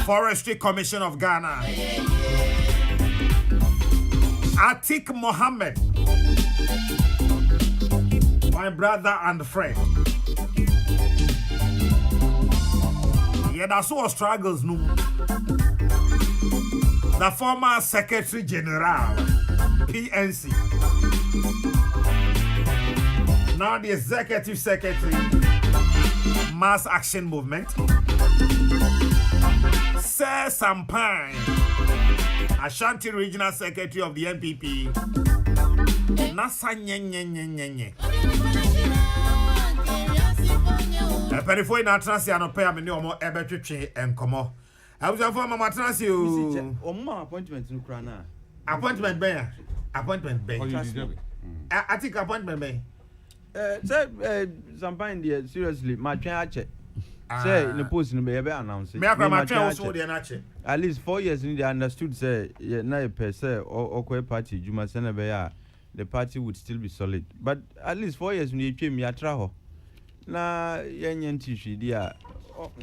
Forestry Commission of Ghana. Atik Mohammed, my brother and friend. Yeah, that's what struggles no. The former Secretary General, PNC. Now the Executive Secretary, Mass Action Movement. Sir Sampine, Ashanti Regional Secretary of the NPP. Nasa nye. Perifo na transi anope amene omo ebetwetwe enkomo. Abusafo mama transi o. Omo appointment no kra na. Appointment ben. I think appointment ben. Sometimes there seriously my try check. Say in the post no be announce. Me akra my try also dey na check. At least 4 years they understood say na per se or party Juma se na be ya the party would still be solid. But at least 4 years we twa me atra ho. Na yenyen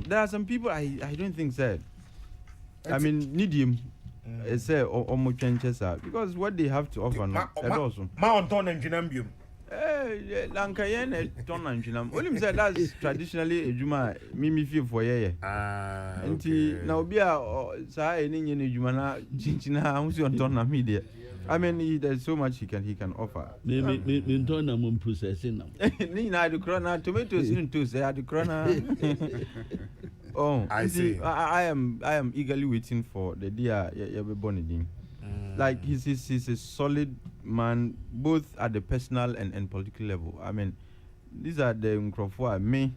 there are some people I don't think said. I mean need him say or changes because what they have to offer now also. Ma on ton enginambium. Lankayen ton enginam. Only said that's traditionally a juma mimi feel for ye. Nti na obi a sa eni nye juma na chinchina amusi on ton na media. I mean, there's so much he can offer. Me turn am processing now. Ni na the corona tomatoes in to say the corona. Oh, I see. I am eagerly waiting for the day you born again. Like he's a solid man both at the personal and political level. I mean, these are the Nkrofo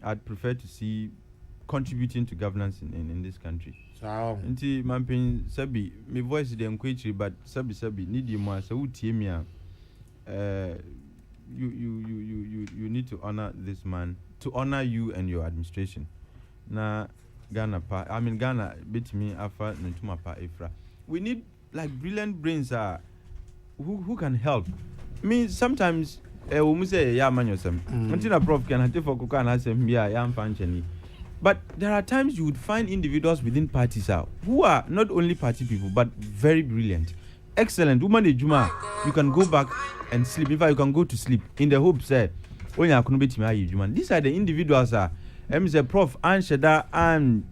I'd prefer to see contributing to governance in this country. Nti mampin sabi my voice dey encourage but sabi need you more so utie me you need to honor this man, to honor you and your administration. Na Ghana beat me afa ntuma pa efra. We need like brilliant brains who can help. Me sometimes we say ya man yosem. Until a prof can have for Kokrokoo and asem ya fancheni. But there are times you would find individuals within parties who are not only party people but very brilliant, excellent. Woman de Juma, you can go back and sleep. In fact, you can go to sleep in the hope that when you couldn't be Juma. These are the individuals say prof and shada and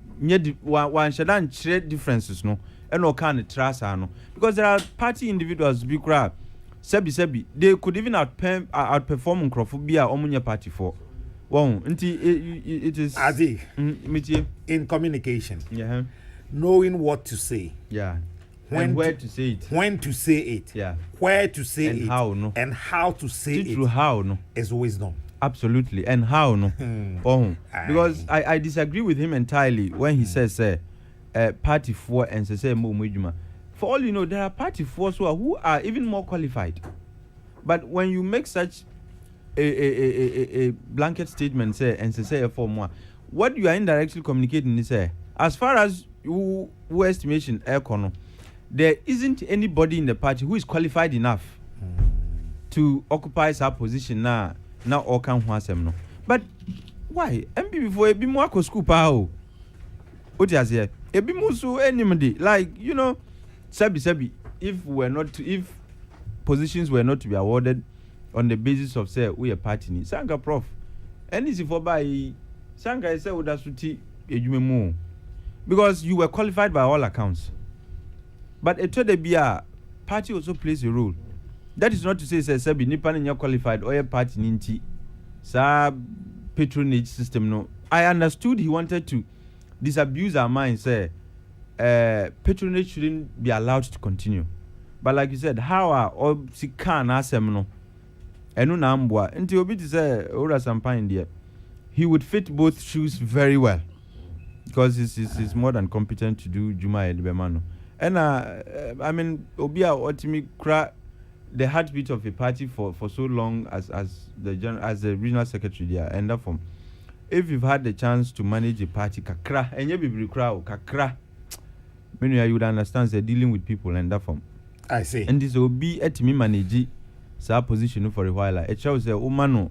one shada and trade differences no and no kind of trust no because there are party individuals big crowd sebi they could even outperform Nkrofo omunya party for. Wow, it is Adi, in communication. Yeah. Knowing what to say. Yeah. When where to say it. When to say it. Yeah. Where to say and it. How no. And how to say it. Through how no. Is wisdom. Absolutely. And how no. Because I disagree with him entirely when he says party for and say mo mujuma. For all you know, there are party force who are even more qualified. But when you make such a blanket statement and say for more, what you are indirectly communicating is as far as who estimation econo, there isn't anybody in the party who is qualified enough to occupy that position now all can no. But why MB before a bit more school power? What is here? A bit more so anybody like sabi if positions were not to be awarded on the basis of say we a party ni sanga prof any si for by sanga say woda suti ejumemu because you were qualified by all accounts but eto de bia party also plays a role. That is not to say sabi nipa na qualified or a party ni nti sa patronage system no. I understood he wanted to disabuse our mind say patronage shouldn't be allowed to continue, but like you said how are or si can asem no enu na mbwa nti obi ti say ora Sampine there he would fit both shoes very well because he's more than competent to do Juma Edebemano. And I mean obi a otimi kra the heartbeat of a party for so long as the regional secretary there and therefore if you've had the chance to manage a party kakra enye bibiri kra o kakra many you would understand they're dealing with people and therefore I see and this will be etimi manage sa position for a while. It shows a woman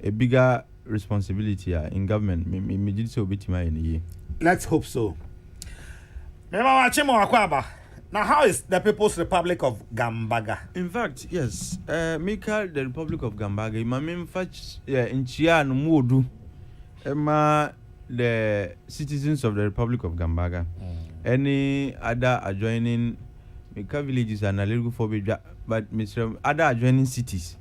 a bigger responsibility in government. Me say obitima in a year. Let's hope so. Mema wachimo wakwaba. Now, how is the People's Republic of Gambaga? In fact, yes. Mika, the Republic of Gambaga, my main fetch in Chia no Modu, the citizens of the Republic of Gambaga. Any other adjoining Mika villages are illegal for but Mr. Other adjoining cities,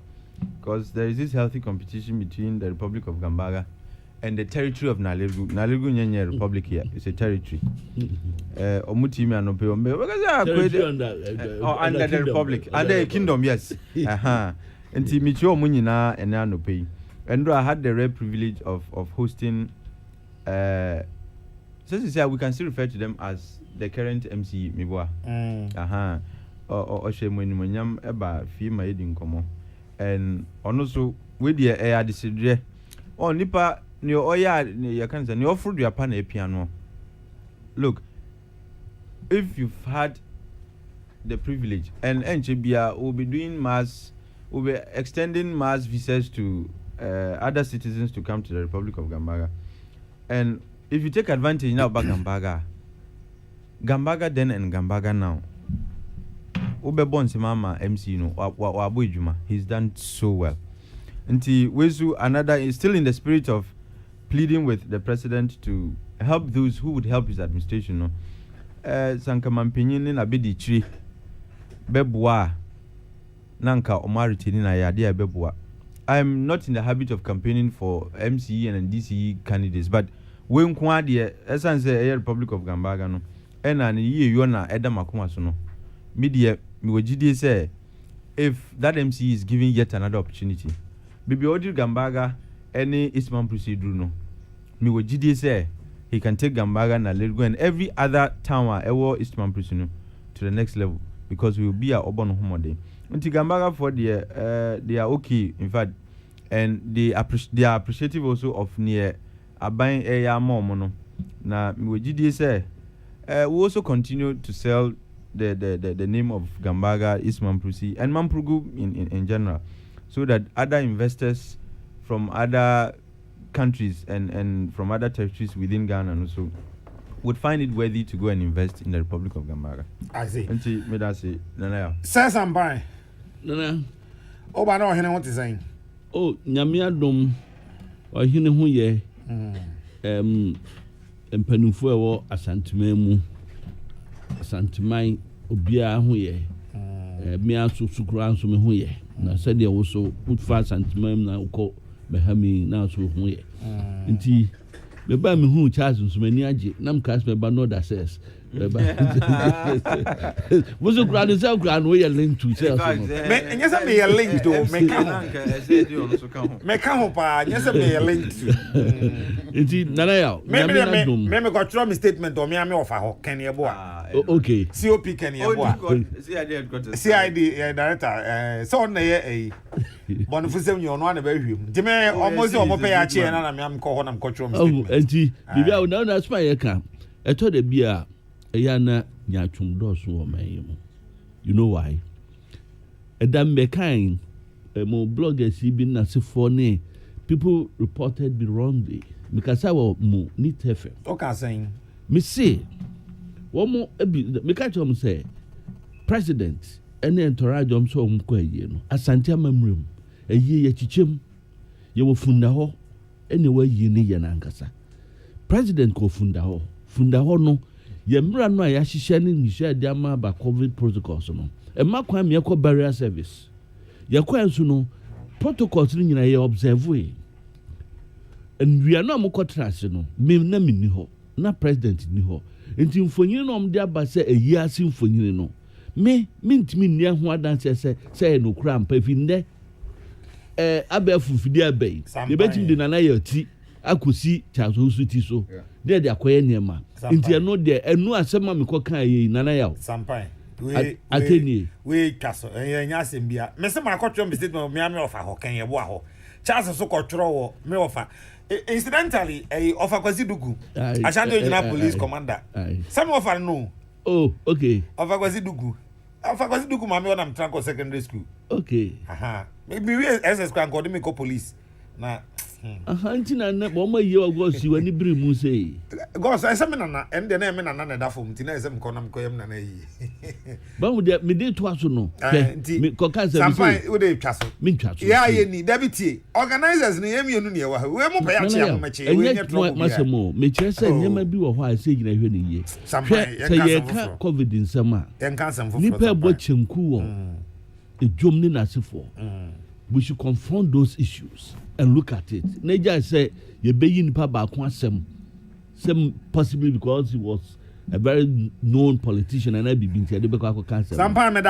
because there is this healthy competition between the Republic of Gambaga and the territory of Nalegu. Nalegu Nyenye Republic here. It's a territory. Omutimi anope ombe. Under the Republic. Under a kingdom, yes. Nti micho munyina ene anope. And I had the rare privilege of hosting so to say we can still refer to them as the current MC Mibwa. Oshe mwenyam eba fi ma yedi nkomo. And also with the air disidre. Nipa ni oya you can say ni offer your pan a piano. Look, if you've had the privilege and NCBA will be doing will be extending mass visas to other citizens to come to the Republic of Gambaga. And if you take advantage now about Gambaga then and Gambaga now, Ube Bonsi Mama MC Wabuijuma, he's done so well. Until Wezu another is still in the spirit of pleading with the president to help those who would help his administration. No, Sankamampinin abidi tree Bebwa Nanka Omariti na Yadia Bebwa. I'm not in the habit of campaigning for MCE and DCE candidates, but when Kwadi Essence Republic of Gambaga no, and ye yona Eda Makuma sono media miwajidi say if that MC is giving yet another opportunity. Bibi Odi Gambaga any Eastman procedure no. Miwajidi say he can take Gambaga and Lergo and every other town ever Eastman procedure to the next level because we will be our urban home day. Until Gambaga for they are okay in fact and they are appreciative also of near Abain Eya Momono. Na miwajidi say we also continue to sell the name of Gambaga, Eastman Prusi, and Mamprugu in general, so that other investors from other countries and from other territories within Ghana and also would find it worthy to go and invest in the Republic of Gambaga. I see. Until me that say, Nana. Says I'm buying. Nana. Oh, but no, what is saying? Oh, Nyamia dom. Or hine hu ye. Mpanufo ewo asantememu. Asantemai obia hu ye. Me aso sukura anso me hu ye. Na said there was so put fast asantemam na uko behami na so hu ye. Nti me ba me hu Charles nso mani age nam cast me ba no da says. Was a grand is out grand way a link to sell. Yes, I may a link to make pa. Yes, I may a link to. Indeed, Nana. Maybe got trouble statement or me offer Kenny Boa. Okay. COP Kenny Boa. CID director. So on a Boniface, you're one of him. Jimmy almost almost pay a chair and I'm calling him control. Oh, and see, now that's my account. I told the beer. Ayana nyachum dosu o mayemu. You know why? Adam Mekain, mo bloggers been na sifone. People reported me wrongly because I was mo need FM. Okay, saying. Me say, one more. Me catch him say, President. Any entourage so mkwe no. Asante amamrem. Ye chichem. Ye wo funda ho. Anyway ye ni ye nankasa. President ko funda ho. Funda ho no. Yemra no ya hihye ne nhye de ama ba COVID protocols no e makwa me ekọ barrier service yakwa nso no protocols ni nyina ye observe we enwia no amukọ trase no me na minni ho na president ni ho enti mfonyin no omde aba se eyi ase mfonyin no me ntimi nni ho adanse se no kura mpa fi nde abafu fidi abai de betim de nana ya ti akosi chazo su ti so de akoye niema nti eno de enu asema me kokan ye nana yawo sampai we kaso enya asem bia me se ma kwotro me statement me am offer ho kan ye bo aho chance so kwotro wo me offer incidentally offer kwasi dugu ashanto regional police commander some offer no oh okay offer kwasi dugu ma me on am tranco secondary school okay maybe we ss kwa ngode me ko police na Ntina na mo ye ogo si wani biri mu sei. Gos I say me nana and the name nana na da fom ntina say me konam koyem nana yi. Ba mu de me de to aso no. Me koka say Sampai we dey twa so. Me twa so. Yeah ye ni deputy organizers ni yemi enu ne wa ha. We mo pa ya chia mo machi we nye trouble. Masemo me kire say nyema bi wo ho a say gina hwe ne ye. Sampai ye ka covid nsema. Yen kan sam foforo. Nipa bo chenku wo. Ejom ni nasefo. We should confront those issues and look at it. Naja say ye be yin pa ba ko asem. Some possibly because he was a very known politician and I be been said because cancer. Sometimes me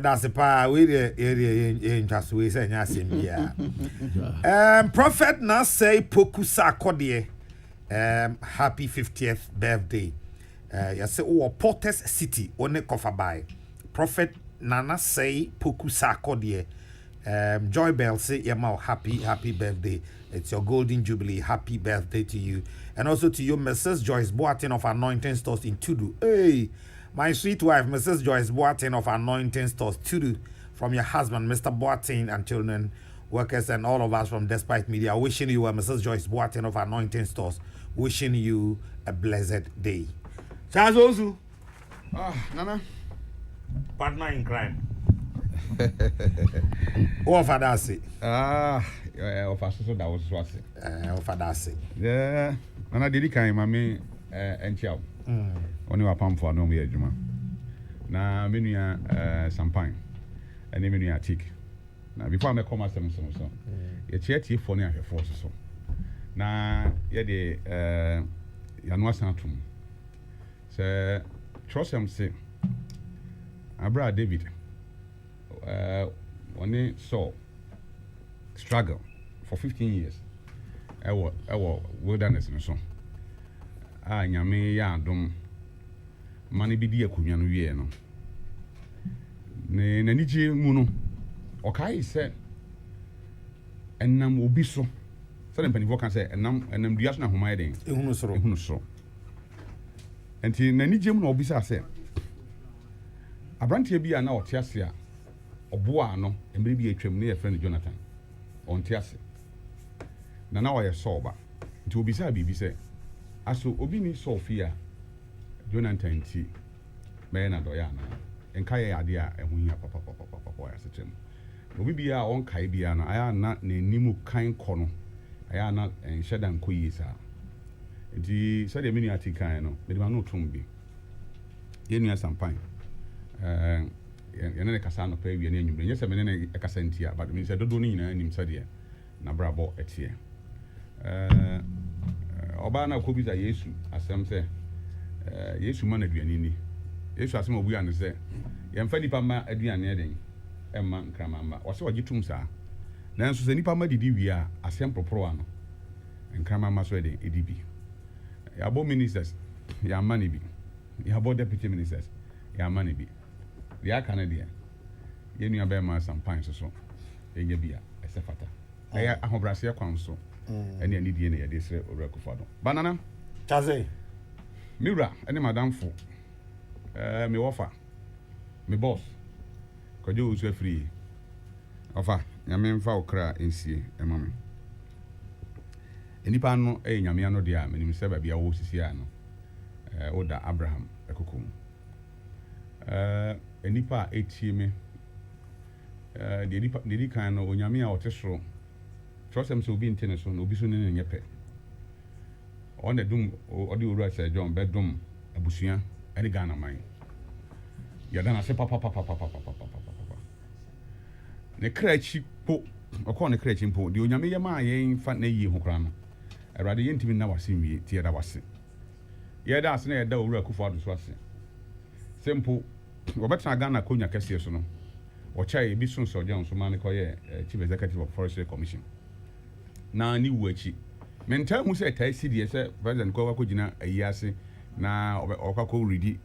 da se pa we area ntwaso we say nya asem bia. Prophet na say pokusa akode happy 50th birthday. You say o Porters City one cover by. Prophet Nana say pokusa akode. Joy Bell say Yamao happy birthday. It's your golden jubilee. Happy birthday to you. And also to you, Mrs. Joyce Boateng of Anointing Stores in Tudu. Hey, my sweet wife, Mrs. Joyce Boateng of Anointing Stores Tudu. From your husband, Mr. Boateng, and children, workers, and all of us from Despite Media. Wishing you, Mrs. Joyce Boateng of Anointing Stores. Wishing you a blessed day. Charles Ozu. Nana. Partner in crime. What for that say? Of us so that was what What for that say? Yeah, and I did it kind of me and chow. Only a pump for no way, Juma. Now, Minia Sampine, and Minia Tick. Now, before I come at some so, a chatty for near her forces. So now, yet the Yanwas Natum. Sir, trust him, say, Abra David. When they saw struggle for 15 years, our wilderness and so. Nyame ya dom mani bi di akunya no wie no. Ne nanije mu no. Okai se enam obi so. So dem panifo kan se enam duaso na homa yeden. Ehunu soro. Enti nanije mu no obi sa se. Abrantie bi a na otiase a oboa no emre bi atwam ne ye friend Jonathan on tiase na na oye soba nti obi sa bibi se aso obi ni Sofia Jonathan ti me na do ya na enka ye ade a ehu hia papa ya setem obi bia on kai bia na aya na nimu kan kɔ no aya na enhyeda nko yi sa nti se de mini atikan no de ma no tum bi ye nua Sampine yene kasa no pa wi ne anyumre nyese me ne kasa ntia but me say dodo ni nyina anim sade na brabo etie oba na ko bi za Yesu asem se Yesu ma na aduane ni Yesu asem obu ya ne se yemfa nipa ma aduane eden emma nkrama ma wo se ogitum sa nanso se nipa ma didi wi a asem propro ano nkrama ma so eden edibi yabo ministers ya mani bi yabo deputy ministers ya mani bi ya Canada ye nua be ma Sampine so enye bia esefata ya ahobrase kwan so ene ani die ne ye de sre orakufado banana chaze mira ene madam fo me wofa me boss kojo usu free ofa nyame mfa okra ensie emame enipa no nyame ano de a menim se ba bia wo sisi ano oda Abraham ekokom enipa etie me de kan no onyame a otesoro trosem so obi ntene so no obi so ne nyepe on edum odi owura se John bedum abusua ene Ghana man ya dana se papa ne krachi po okọ ne krachi po de onyame ye ma ye fa na yi ho kra no awrade ye ntimi na wase wie tie da wase ye da ase na ye da owura Akufo-Addo so ase sempo Roberta Ghana konya kese so no ochai bi so so jan so man ko ye chief executive of Forestry Commission na ni wuachi mental mu se tai cd se president ko ko gina ayiase na okako ready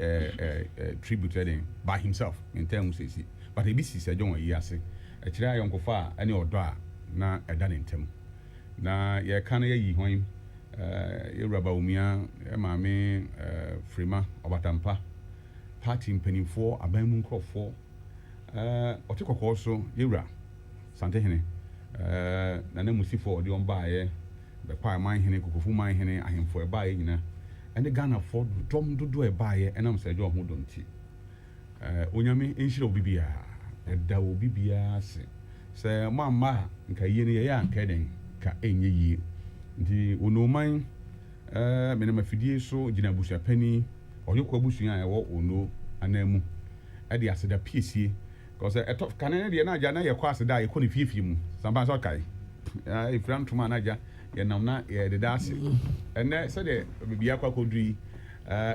tribute heading by himself mental mu se si but e bi si se jan ayiase e kire ayonkofa ani odo a na eda ne ntem na ye kan ye yi hwan ye raba umia e maame Frima Obatampa party mpanimfo abanmu nkrofo otekokko so yewura Santehene na musifo odi on baaye the pie mine hene kukufu mine hene ahemfo eba ye nyina ene Ghana for dom dodo eba ye enam Sir John ho donti onyame enhire obibia eda obibia se se mama nka yie ne ye ya nka den ka enye yie nti onoman mena mafidie so gina busia pani oyekwa busuan a ewo ono anamu ade aseda piesie because eto kanene de na aja na ye kwa aseda ye kɔ ne fiefie mu samba so kai ifran tuma na aja ye nam na ye de dase ene se de bibia kwa kodri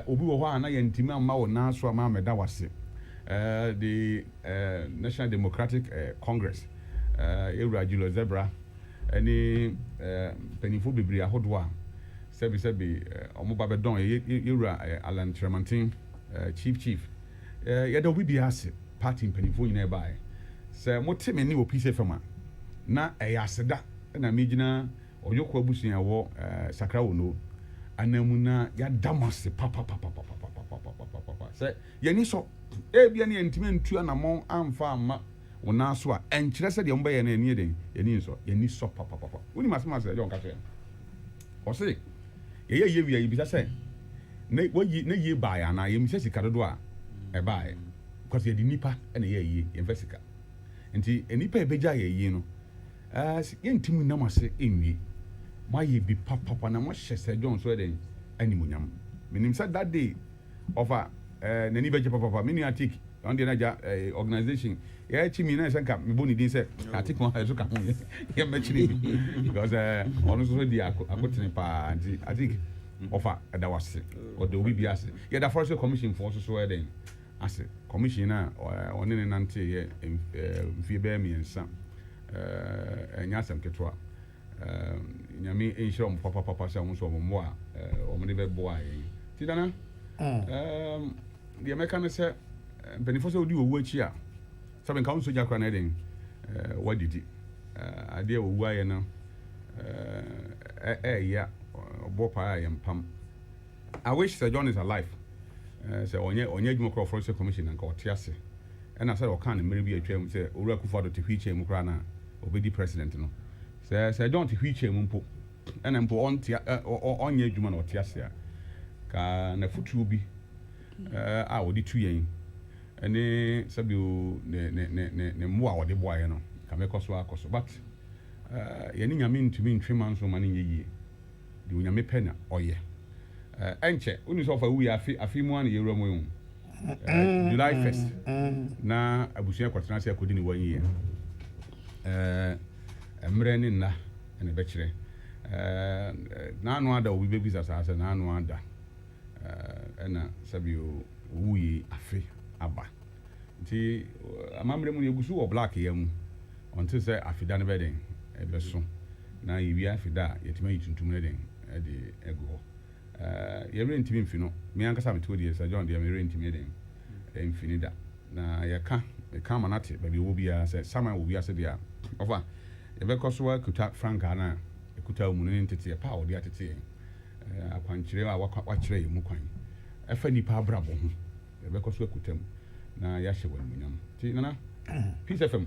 obi wo hɔ ana ye ntimi amma wo na so ama meda wase the National Democratic Congress Ewura Julius Zebra any penifo bibiri ahodo a sebi omo ba be don Ewura Alan Tremantin chief ye da obi bi ase party penifo nyina ba se mote me ni opise fama na aseda na megina oyoko abusuan wo sakra wono anamu na ya damase papa se ye ni so ebia ne ntime ntu anamon amfa amma wona so a enkyere se de mba ye na eni den ye ni so papa woni masema se John kafe o se ye wia yi bi se na woyi na ye ba ya na ye mi se sika dodo a e ba ye because ye di nipa na ye investika nti enipa ebeja ye no ye ntimu namase enwi ma ye bi papa na mo hye se John so den animunyam minim say that day of nani beje papa mini atik on the naja organization ya chi mi na senka me boni din say atik mo so ka ho ye machiri because ono so di akotene pa anti atik offer da wase or the obi ase ye da forestry commission for so den ase commission na one ne nante ye mfie be mi ensa enya asem ketwa nyame enhire mo papa sha won so mo a o mo ne be bo aye ti dana the American say benefit so di owu achi a saben ka unso jakwa na den what did ade owu aye no ya obo pa aye mpam I wish Sir John is alive say onye adwuma kro forestry commission nka otiase and I said o kan mere bi atwam say owura kufado te hwiche mu kra na obedi president no Sir John te hwiche mu mpo ena mpo onye adwuma na otiase a ka na futu bi odi tu yen ene sabio ne mo a odi boaye no ka mekoso akoso but ye ni nyame ntumi ntwema nso ma ne yeye de onyame pena oye enche uni so fa wi afi mu an yewura mo yun July 1st na abusuan kwatena se akodi ni wanyi emre ni na ene be kire na anu ada obi be bisa sa na anu ada ena sabio wuyi afi aba nti amamre mu yegusu wo black yam onto say afida ne beden ebeso na yiwi afida yetima yituntum ne den e de ego ye rentimi mfi no me ankasa me todi Sir John de me rentimi den mfini da na ye ka manate ba bi wo bia say sama wo bia say dia ofa ye be koso akuta franka na ekuta mu ne ntete pa wo dia tete akwankyere a wakyere yi mu kwan efa nipa abrabo ho ebekoso akutam na ya hye wamunyam ti nana peace fm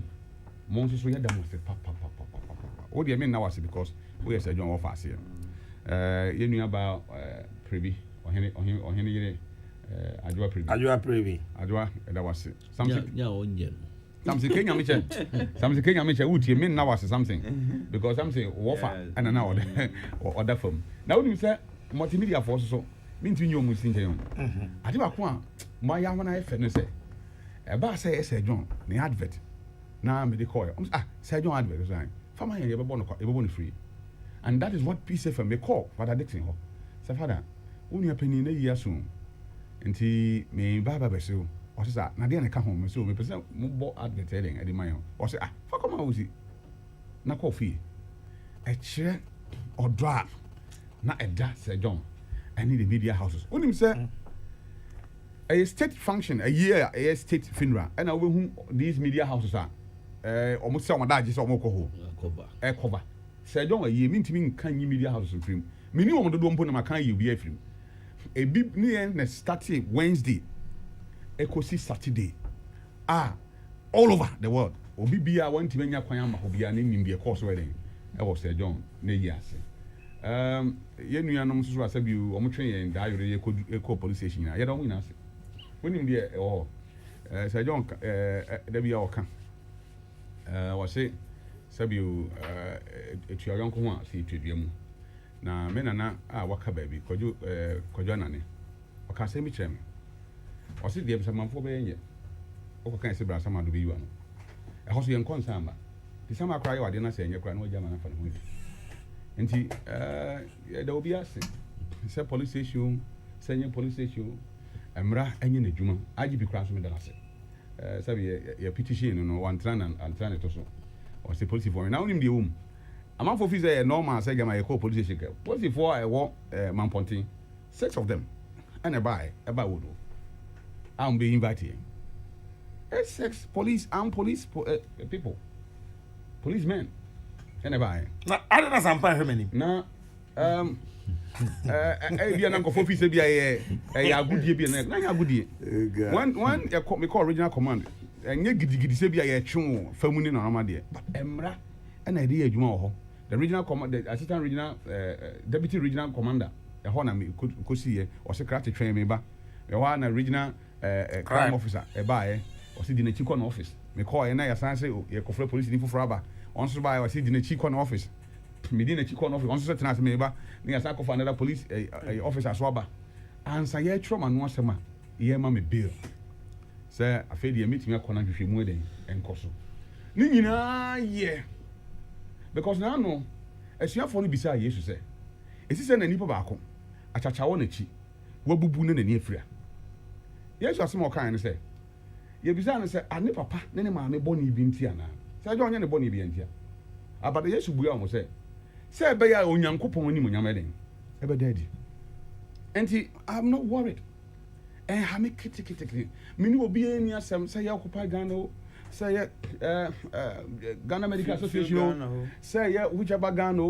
mo nso so ya da mo se papa o de me na wase because we Sir John ofa ase ye nua ba prebi ohene yire adwa prebi da wase something ya onye something Kenya me che utie me na wase something because something wofa ana na order from na wonu say multimedia force so minti nyo mu sin kan ade ba ko a mo ya ho na efe no say e ba say Sir John ne advert na me de call Sir John advert so fama ye be born free and that is what peace FM me call Father Dixon ho say father unu apani na yi aso nti me baba be so o say na de na ka ho me so me pese mo bo advert den ade man o say fa come out si na call fee e kire odra na eda Sir John I need the media houses. Unim say a state function a year a state funeral and I will these media houses are almost some daji so moko cover Sir John a year mean to me can you media houses film minimum do mpo na makan you be film e bi ne starting Wednesday ekosi Saturday all over the world obi bia want to menya kwan ama obi na nim be course wedding e was Sir John na yi ase Ye nuanom so asa bi o mo twen yen da yore ye ko police station na ye don win ase wonim de Sir John da bi a oka wo se sabi etuayon ko ho a se etwadua mu na me nana a waka ba bi kojo anane o ka se mi kyerem o se de bisa manfo be yenye o ko kan se bra sama do bi yiwa no e ho so yen konsan ba di sama akra ye wade na se yenye kra na o jama na fa no nti da obi ase se police station se nye police station emra enye na djuma agi bi kra so me da ase sabi ye petition no antrana to so o se police for now nim de wom ama for fee say normal say jama ye call police station police for Mampontin 6 of them and e ba wodo am be invited 6 police and police people policemen and e ba na I don't know some how many na bia na nkofo fi se bia ye agudie bia na agudie one me call original command enye gidigidi se bia ye twu famuni na normal de but emra na ide adwuma ho the regional command the assistant regional deputy regional commander e ho na me kosi ye o se kra tetwen me ba e ho na regional crime officer e ba ye o se di na chiko na office me call ye na ya san se ye kofra police ni foforo aba on so ba ye o se di na chiko na office Medina Chikon office, on so tenant meba, near Sako for another police officer swaba. And say, yeah, trauma no sema, ye mammy bill. Sir, I feel you meeting a corner if you more than and coso. Nina, yeah. Because now, no, as you have only beside you, say, is this an nipa bako? A chachawonechi, wobubun and near free. Yes, you are small kind, say. Ye beside say, I never papa, nene mammy bonny bintiana. Say, I don't any bonny bintia. About the yes, we almost say. Say be ya onyankopon ni munyameden e be daddy enti I'm not worried ha me kitikiti mini obi eni asem say ya occupy Ghana say ya Ghana Medical Association say ya whichever Ghana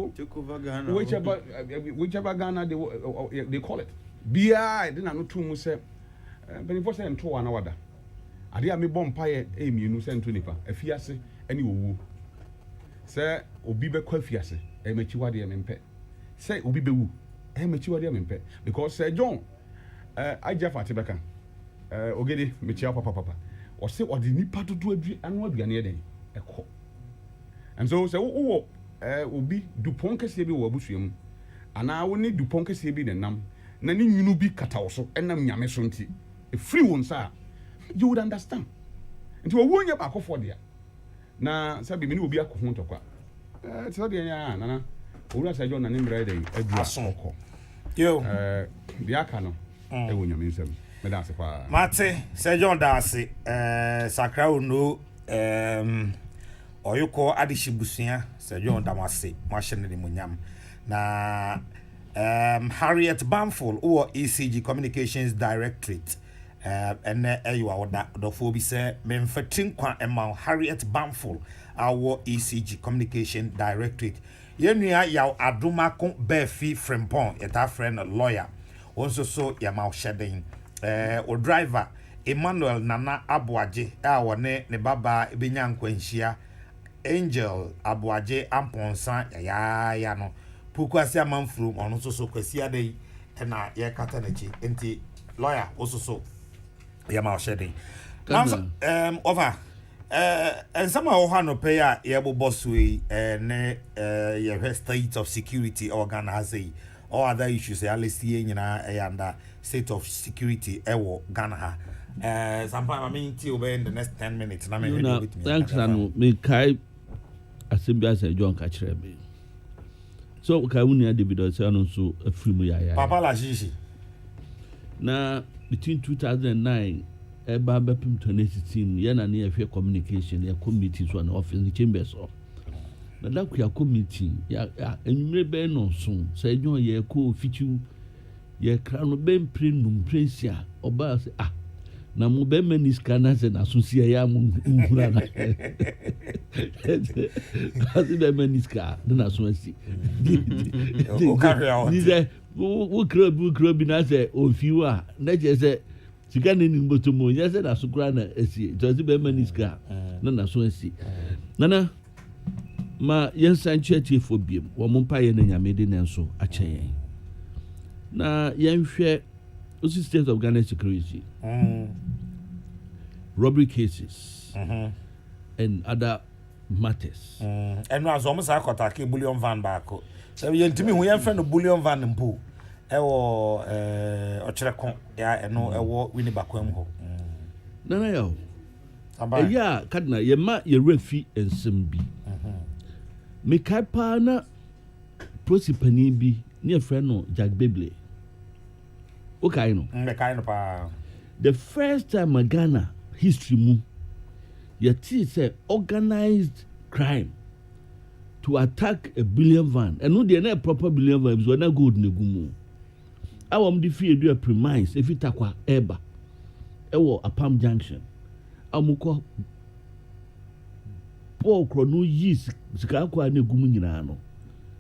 whichever Ghana they call it bia dey na no to mu say benifo say nto wa na wada ade a me bompa ye emienu say nto nipa afiase ene owu say obi be kwa afiase emechi wade emempe say obi bewu emechi wade emempe because Sir John aja fatibeka ogede mechi papa o say odi nipa dodo anu aduane eden ekọ and so say wo obi dupon kese bi wo abusuam ana wo ni dupon kese bi nenam na ni nwunu bi katawo so enam nyame so nti e free won sa you would understand nti wo wonya ba akofo dia na sabi me ni obi akọ ho ntokwa so de nya nana owura Sir John na nimra dey adu asoko yo de aka no e wonya me nsem me da ase pa mate Sir John da ase sakra ono oyuko adishibusua Sir John da mase machine ne munyam na Harriet Bamful or ECG Communications Directorate and you are the phobia say memfatin kwa emma Harriet Bamful our ECG Communication Directorate yenua yaw adoma kon befi frempon eta friend lawyer also so ya ma shedding o driver Emmanuel Nana Abuaje wone ne baba ebenya nkwanhia Angel Abuaje amponsa ya no pukwasi amanfuru ono so kwasi adai na ye kata nachi enti lawyer also so ya ma shedding over and some of our pay a boss way and state of security organ has a or other issues at least and state of security Ghana sometime I mean till in the next 10 minutes thanks and me kai assembly as a John catch me so kai wuni David say no so afiri mu ya papa la shishi na between 2009 eba bepim 2016 yana na ye communication ya committee so na office the chambers of na da ku ya committee ya enwure be no so Sir John ye ko fitu ye kra no be mprenum prensia oba say na mo be maniska na se na so sia ya mo nkura na asi be maniska na so asi o carry out ni say wo kra bi na say ofiwa na je say sika ne nimboto mo nya se na sukura na esi to asi be maniska na so asi nana ma yɛnsan kyerɛkyerɛ fo biem wɔn mpa yɛ na nyame de ne nso akyɛ yɛn na yɛnhwɛ osi state of Ghana security robbery cases and other matters and as almost I got a bullion van back so yɛntimi hu yɛmfɛ no bullion van mpo ɛwɔ ɔkyerɛko ya ɛno ɛwɔ wini bakwam ho nana yɛ ɛyɛ kadna yɛma yɛrefi nsɛm bi mekai paa na prosipani bi ne yɛfrɛ no Jack Beble okay no mekai no pa the first time a Ghana history mu yɛti sɛ organized crime to attack a billion van and no dey na proper billion van so na gold na gumu awom de fie do a premise if itakwa eba ewo Apam Junction amuko Paul Krono yi sika akwa na gumu nyina no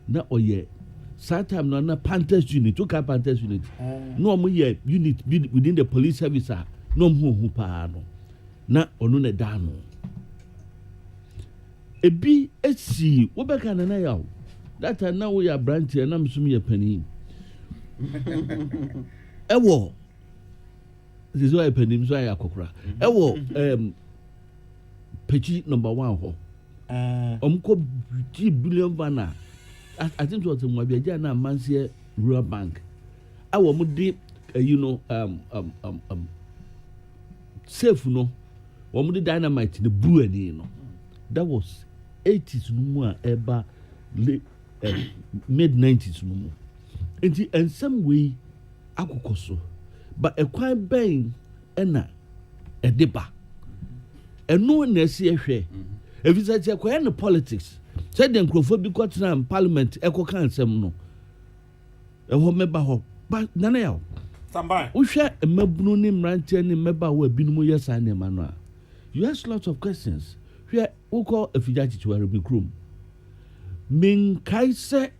na oye that time no na Panthers unit to ka Panthers unit no omo ye unit within the police service no hu pa no na ono na da no ebi esi wobeka na yawo that time na we are branch na msum ye pani ewo this why pani so ya kokora ewo pechi number 1 ho omko 3 billion vana I think what mo bia na manse rural bank awo mo de safe no wo mo de dynamite the blue ani no that was 80s no mu a eba mid 90s no mu enti in some way akokoso but ekwan ben na edeba eno na esi ehwe efisa che kwa no politics said the nkrofo bi kwatena parliament ekoka nsem no eho meba ho ba nana ya Sambai uhwe emabunu ni mrantie ni meba ho abinum yesa ne ma no a you ask lots of questions hwe uko afija chichiware bi krom min kaise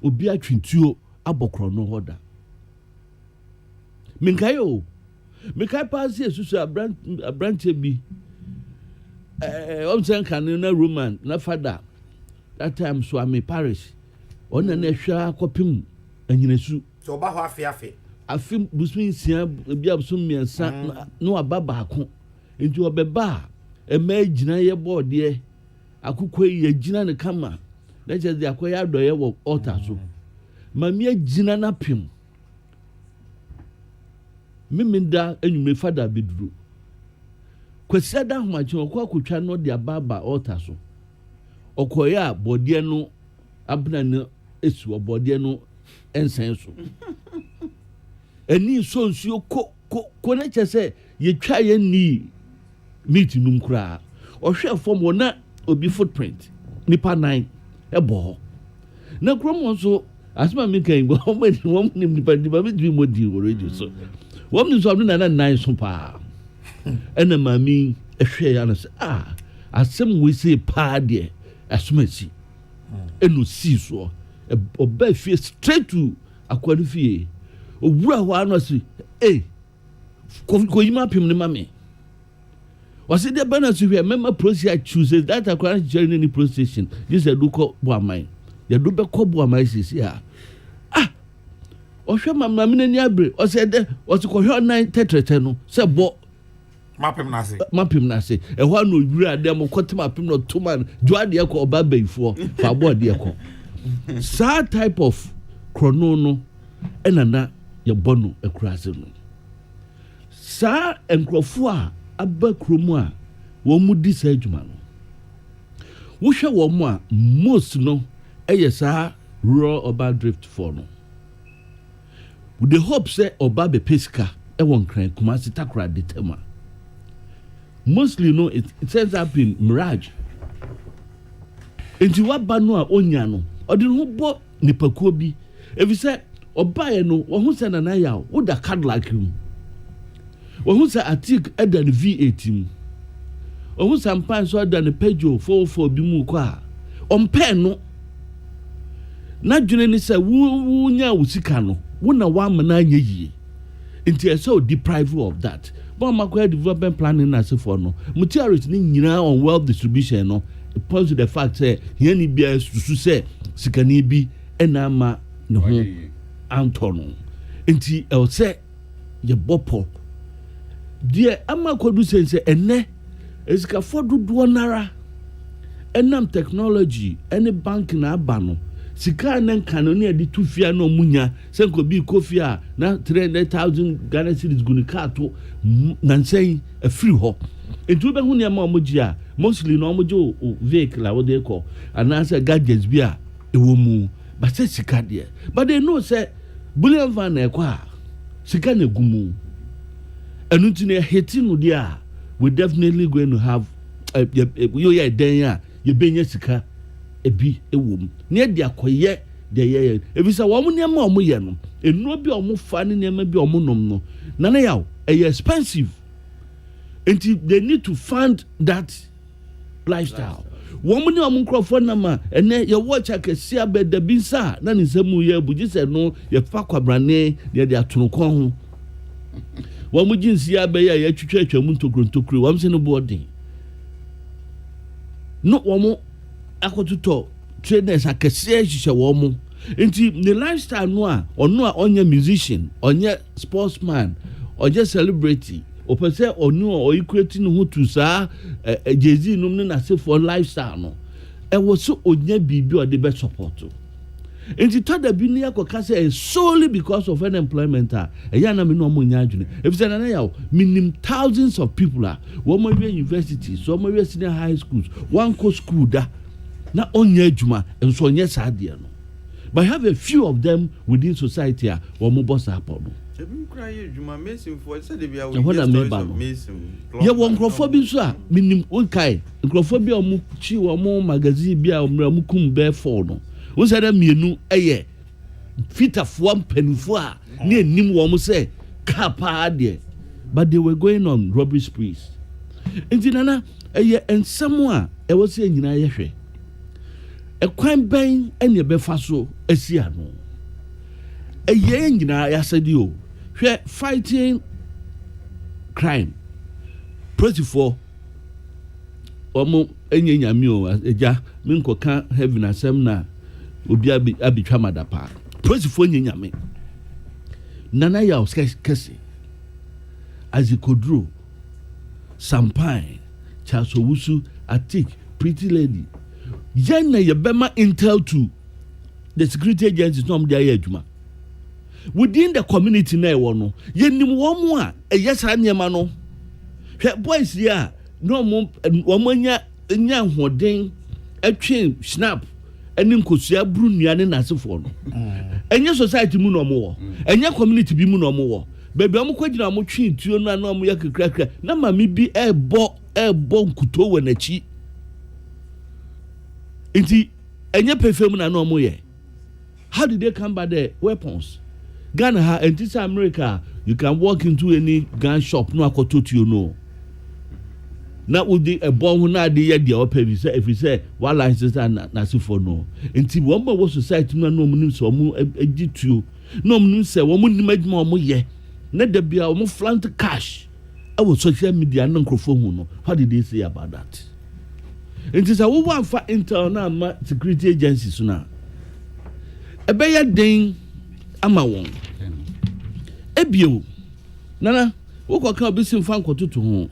obi atwintuo abokro no hoda min kayo me kai pass esusu abranche bi omsen kan na Roman na father that time so am parish ona na hwa akopim anyinesu so ba ho afim busmin sia bi absum miensa no ababa ako enti obeba ema gina ye board akukọ ye gina ne kama na je de akoya adoye wo altar so mami gina na pim miminda enyume fada beduru kwasiada homache okọ akotwa no de ababa altar so okoya bode no abna no esu bode no ensen so eni so nsuo ko na chese ye twa ye ni meet num kura ohwe form wona obi footprint nipa 9 ebo na kromo so asma mi kan go wom nim nipa mi dwi modi already so wom ni so na 9 so pa ena mami ehwe ya na se asem we say pa de asumasi enu si so oba fie straight to akwari fie owura ho anosi ko yima pim ni mami wasi de bana so hwe mema process choose that akwari journey ni procession this a do ko bo amai ya do be ko bo amai sisi o hwe mamma me ni abre o se de o se ko hwe 9 tetrete no se bo mapim na se e ho no wura de mo ko tema pim no to man joade e ko oba baifo fa bo de e ko sa type of chrono no enana ye bono akurase no sa enkrofo a aba kromu a wo mu di sa adwuma no wo hwe wo mu a most no eye sa rural urban drift for no with the hope say oba be pesca e won kran kuma sitakura de tema mostly no it ends up in mirage enti waba no a onya no odi no bo nipakuo bi efi say oba ye no wo hu say na ya wo da Cadillac him wo hu say atik eda ne V8 mu wo hu say mpan so eda ne Peugeot 44 bi mu ko a ompe no na dwene ni say wo nya wo sika no wo na wa ma na anya yie enti e so deprive of that but makwai development planning na se for no materials ni nyina on wealth distribution no point to the fact say here ni bia susu say sikani bi ena ama ne ho antono enti el say ye bopo die ama kodu sense ene esika fododo nara enam technology any bank na abano sika na nkano ne ade tufia na omunya senko bi kofia na 300,000 Ghana cedis guni kato nansen a free ho entu be hu ne ma omuji a mostly no omuji o vehicle a wode ko anasa gadgets bi a ewo mu but say sika de but they know say bullion van na ekwa sika na gumu enu tine hitting no dia we definitely going to have yo ya den a ye benya sika ebi ewom ne de akoye de ye ebi sa wo mo ne ma omo ye no enu bi omo fa ne ne ma bi omo nom no na na yaw expensive and they need to fund that lifestyle wo mo ne omo nkrofo na ma ene ye watch akesi abeda bi sa na ne samu ye buji se no ye fa kwabrane de atono kon ho wo mo jinsi abeya ye twetwa atwamu ntokro wo mo se no boarding no wo mo akotuto trainers akese hihye wo mo enti the lifestyle no a ono a onye musician onye sportsman onye celebrity opese onu o equate no ho to sa jezi num ne na se for lifestyle no e wo so onye bibi o de be support enti tada bi ne yakoka say solely because of unemployment ya na me no mo nya adwene if say na ya minim thousands of people wo mo we university so mo we senior high schools one co school da na onye adwuma enso onye saade no but have a few of them within society wo mo boss up no ebi kra ye adwuma mesin for say de bia we ye won krofo bi so a minim onkai krofo bi o mo chi wo mo magazine bi a omra mo kum be for no wo say da mienu eye fitafo mpanifo a ne enim wo mo say kapa de but they were going on robbery sprees enti nana eye ensemo a e wo say nyina ye hwe ekwan ben ene be fa so asia no eye nyina ya sadi o hwe fighting crime protocol omo enye nyame o eja minkoka heaven asem na obi abitwa madapa protocol enye nyame nana ya kese azikodro sampine chasowusu atik pretty lady yen na yebema intel to the security agencies no am dey adwuma within the community na ewo no yenim wo mo a eyesra niema no hwe boys ya no mo nya hoden atwe snap eni nkosua bru nuane na asefo no enye society mu no mo wo enye community bi mu no mo wo bebi am kwagina mo twe tuo no na mo yakrakra na mami bi ebo nkuto we nachi inti enye perfume na no mo ye how did they come by the weapons Ghana ha enti America you can walk into any gun shop no akoto to you know na udi e bon na de ye de open say if you say one license na so for no enti wo mo society no no mu so mo agituo no mu say wo mo nim adwuma mo ye na da bia wo mo flaunt cash our social media no nkrofo hu no what did they say about that enti say wo wan fa intel na ma security agencies na ebe ya den ama won ebio nana wo ko ka obisim fa nkototo ho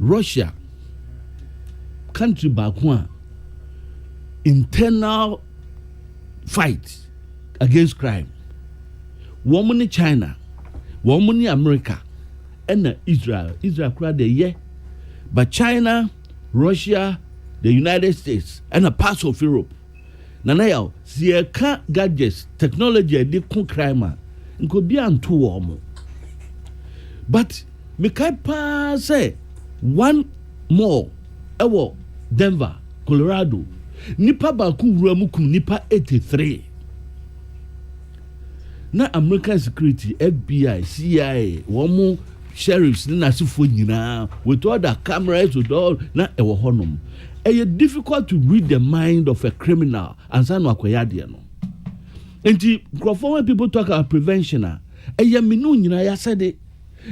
Russia country back one internal fight against crime woman China woman America and Israel kura de ye but China Russia the United States and a part of Europe nana yaw sieka gadgets technology de kun crime nko bi anto wo mo but me kai pa say one more ewo Denver Colorado nipa ba ku wura mu kum nipa 83 na American security FBI CIA womo sheriffs na asifo nyina with all the cameras with all na ewo honom it's difficult to read the mind of a criminal and say no akoya de no enti when people talk about prevention minu nyina ya said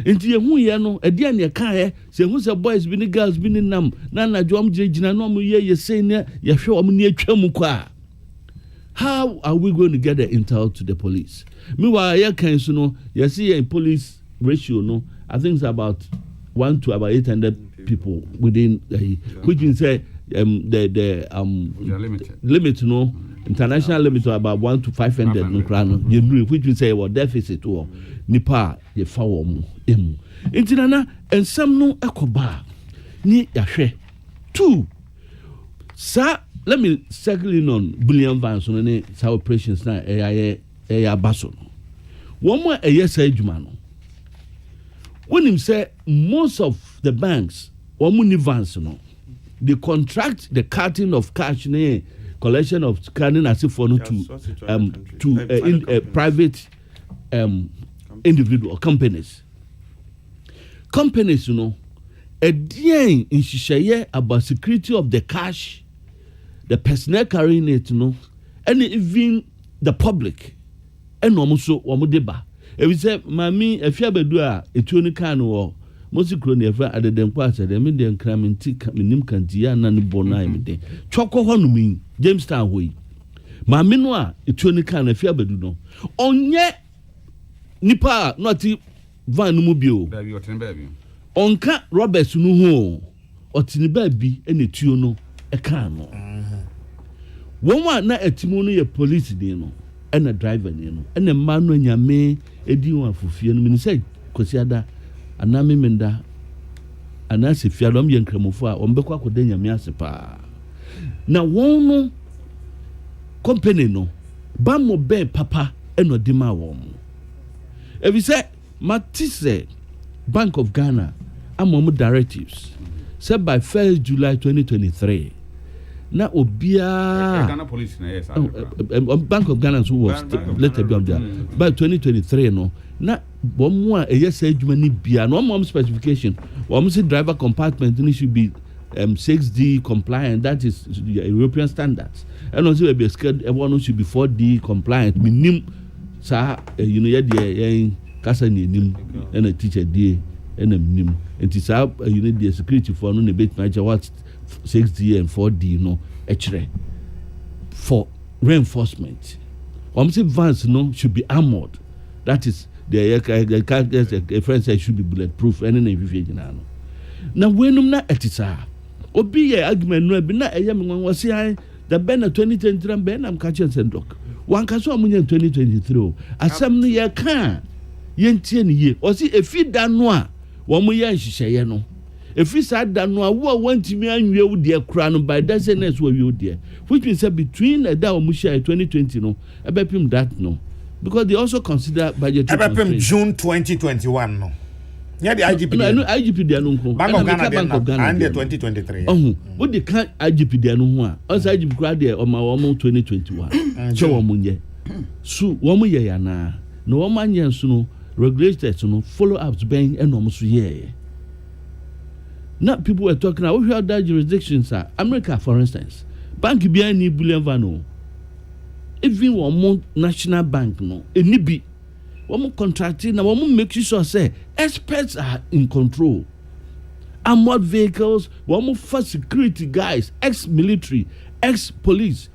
Nti yehu ye no ade an ye ka ye se hu se boys bi ni girls bi ni nam na na dwom gina no mu ye say ne ye hwe om ne atwam kwa. How are we going to get the intel to the police? Meanwhile, ye can so no you see a police ratio no I think it's about 1 to about 800 people within which means say the limit no international limit about 1 to 500 no plan which means say what deficit or nipa ye fa wo mu emu intinana ensam no ekoba ni yahwe 2 sa let me circle in on billion vans on any operations na baso one more a yes adwuma no when him say most of the banks one vans no they contract the cutting of cash ne collection of scanning as if for no to private individual companies you know a dean in shishaye about security of the cash the personnel carrying it you know and even the public and almost deba if we say mami if you bedu a etuoni kan wo mosi kro ne fa adeden kwa se dem de nkramenti minim kantia na ne bona im de choko honumi Jamestown hoyi mami no a etuoni kan if you bedu no onye nipa not van mu bio baby otin baby onka Roberts no ho otini baby ene tuo no e kan no won na etimu no ye police din no ena driver ni no ena ma no nyame edi won afofie no mi say kosiada aname menda anase fiadom ye nkramofo a ombekwa koda nyame asepa na won no company no ba mo be papa eno di ma won if you say matise Bank of Ghana among directives said by 1st July 2023 na obia Ghana police na yes Bank of Ghana so was later be on there by 2023 no na bomu a yes adwuma ni bia no mom specification we say driver compartment ni should be 6D compliant, that is the European standards, and also be scared everyone should be 4D compliant minimum sa you know ya kasa ni nim and a teacher day and a minimum and it's up you need the security for no bit manager what 6D and 4D no actually for reinforcement. Say vans no should be armored, that is the friend said should be bulletproof and then now when na etisa obi ye argument no be na eyam nwan wasi the ben 2023 ben am catch and doc wan ka so amunya 2023 asem no ye ka ye ntie ne ye o si efi da no a wo mo ye nhihye no efi sa da no a wo wantimi anwie wo de kura no by that sense wo wi wo de which means between da wo mo share 2020 no ebepim that no because they also consider budgetary ebepim June 2021 no. Yeah, the IGP. No, IGP dia no nko. Bank of Ghana and the 2023. What the kan IGP dia no ho a. Also IGP kra dia o ma 2021. Che wo munye. So wo mu ye ya na. No wo manye so no regulators no follow ups ben and no so ye. Now people were talking about other jurisdictions are America for instance. Bank bia ni bullion vano. Even one national bank no. Eni bi one contracting na one make sure say experts are in control. Armored vehicles, one for security guys, ex-military, ex-police,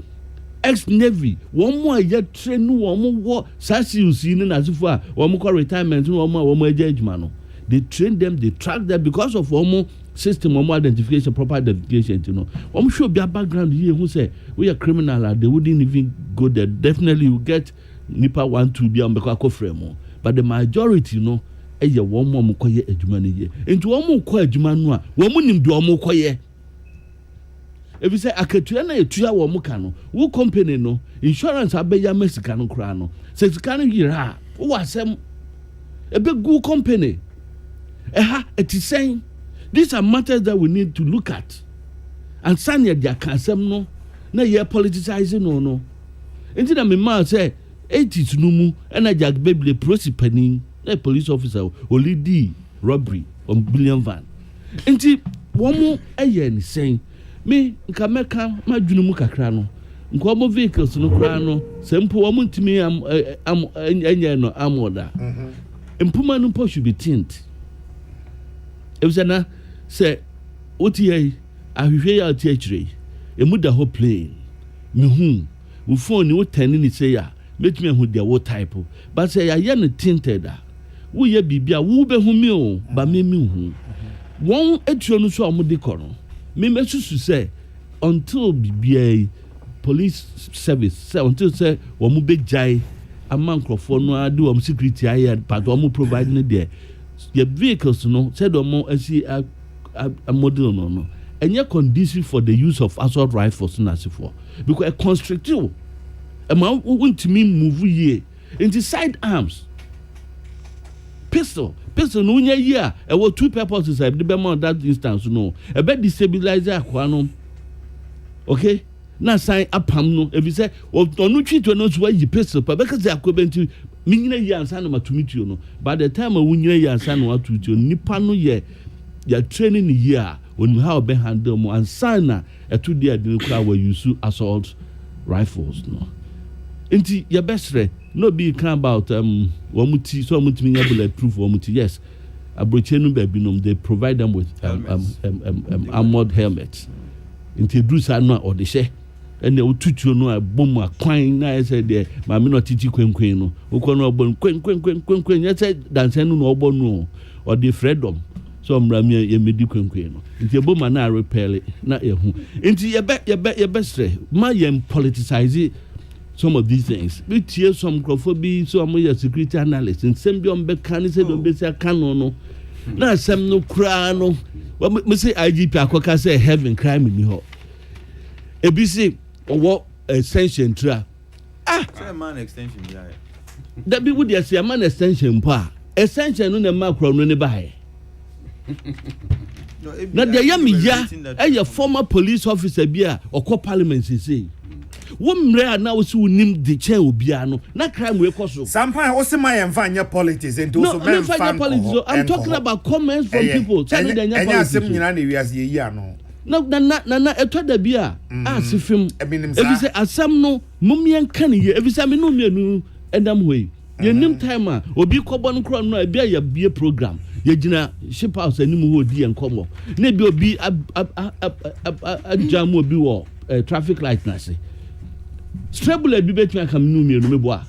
ex-navy, one more yet train, one more sasi usini as if one more retirement, one more judgment. They train them, they track them because of one more system, one more identification, proper identification. You know, one should be a background here who say we are criminal, they wouldn't even go there. Definitely, you get. Nipa want to be on the frame, but the majority, you know, eye one more mukoye ejumani ye. Into one more koye ejumanu, one more nim do one koye. If you say aketuya na etuya one more kano, who company no insurance abeya Mexicano krano. Says kano yira, who asem a big good company. It is saying these are matters that we need to look at. And sanya dia kansem no, na ye politicizing no. Into the me say. 80s numu and a jack baby prosipani a police officer only D robbery on billion van. Enti one more a yen saying me nkameka madwunu kakra no nkomo vehicles no kra no sempo wo muntimi am enye no amoda impuma no should be tint. It was na say OTA ahwehwe ya tiachire emu da ho plane me hu phone ni tani ni say ya metumi hu de wo type but say ya no tinted wo ye bibia wo be hu mi o ba me hu won etuo no so amode kɔ no me mesusu say until bibia police service say until say wo mu be jai among crofo no ade wo security aye but wo mu provide ne there your vehicles no said mo asi a model no and you're conducive for the use of assault rifles na for because a constrictive a man want to mean move ye into side arms pistol no nya here e were two purposes the be that instance no e be destabilizer akwa no okay na sign apam no if you say onu twito no so yi pistol pa because akwa benti minyina yi ansa na matumituo no by the time a wunyina yi ansa na watutuo nipa no ye ya training here on how be handle mo ansa na eto dia de kura we use assault rifles no enti your best friend no be can about wamuti so wamuti minya bulletproof wamuti yes abroche no baby no they provide them with armored helmets enti drusa no or the share and ututuo no abom akwan na say there ma me no titi kwenkwen no ukọ no obon kwenkwen ya say dance no obon no or the freedom so mramia ye medi kwenkwen no nti eboma na repel na ehu nti ye be ma ye politicize some of these things we tear some crofobia so am your security analyst and sem bi on be kan say don be say kan no na sem no kra no me say IGP akoka say heaven crime me ho ebisi owo extension tra say man extension ya that be would say man extension pa extension no na makro no ne bae na de ya me ya e former police officer bia okọ parliament say womre na wo si wonim de chen obia no na crime we koso sampa wo se ma yem fa nya politics and also men fan politics I'm talking about comments from people telling them nya politics asem nyina na wiase yi ano na eto da bia asifim ebi say asem no mumien kan ye ebi say me no mienu endam hoyi ye nim time a obi kɔbɔ no kro no bia ya bie program ye gina ship house anim ho di enkomo na bi obi jam obi wo traffic light na say Stable do bet me come no me no boa.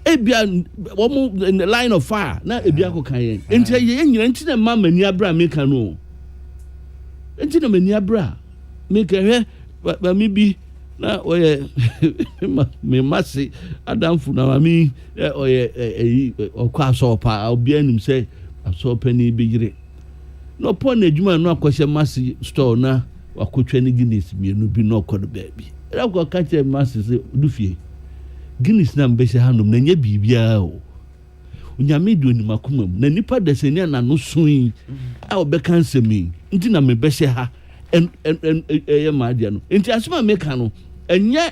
Ebia wo in the line of fire na ebia ko kan yen. Enti ye nyina enti na ma mani abra me kan no. Enti na mani abra me ka hwe ba mi bi na oye me masi adamfu na mami oye okwa asopa obi anim say asopa ni bi yire. No pon na adwuma no akohye masi store na wakotwa ni Guinness mienu bi no okodo baabi. Era ko kache masi se dufie. Guinness na mbese hanom na nya bibia o. Unyame do ni makoma na nipa deseni na no soin a obeka nsemi nti na me bese ha en ma dia no. Nti asema meka no enye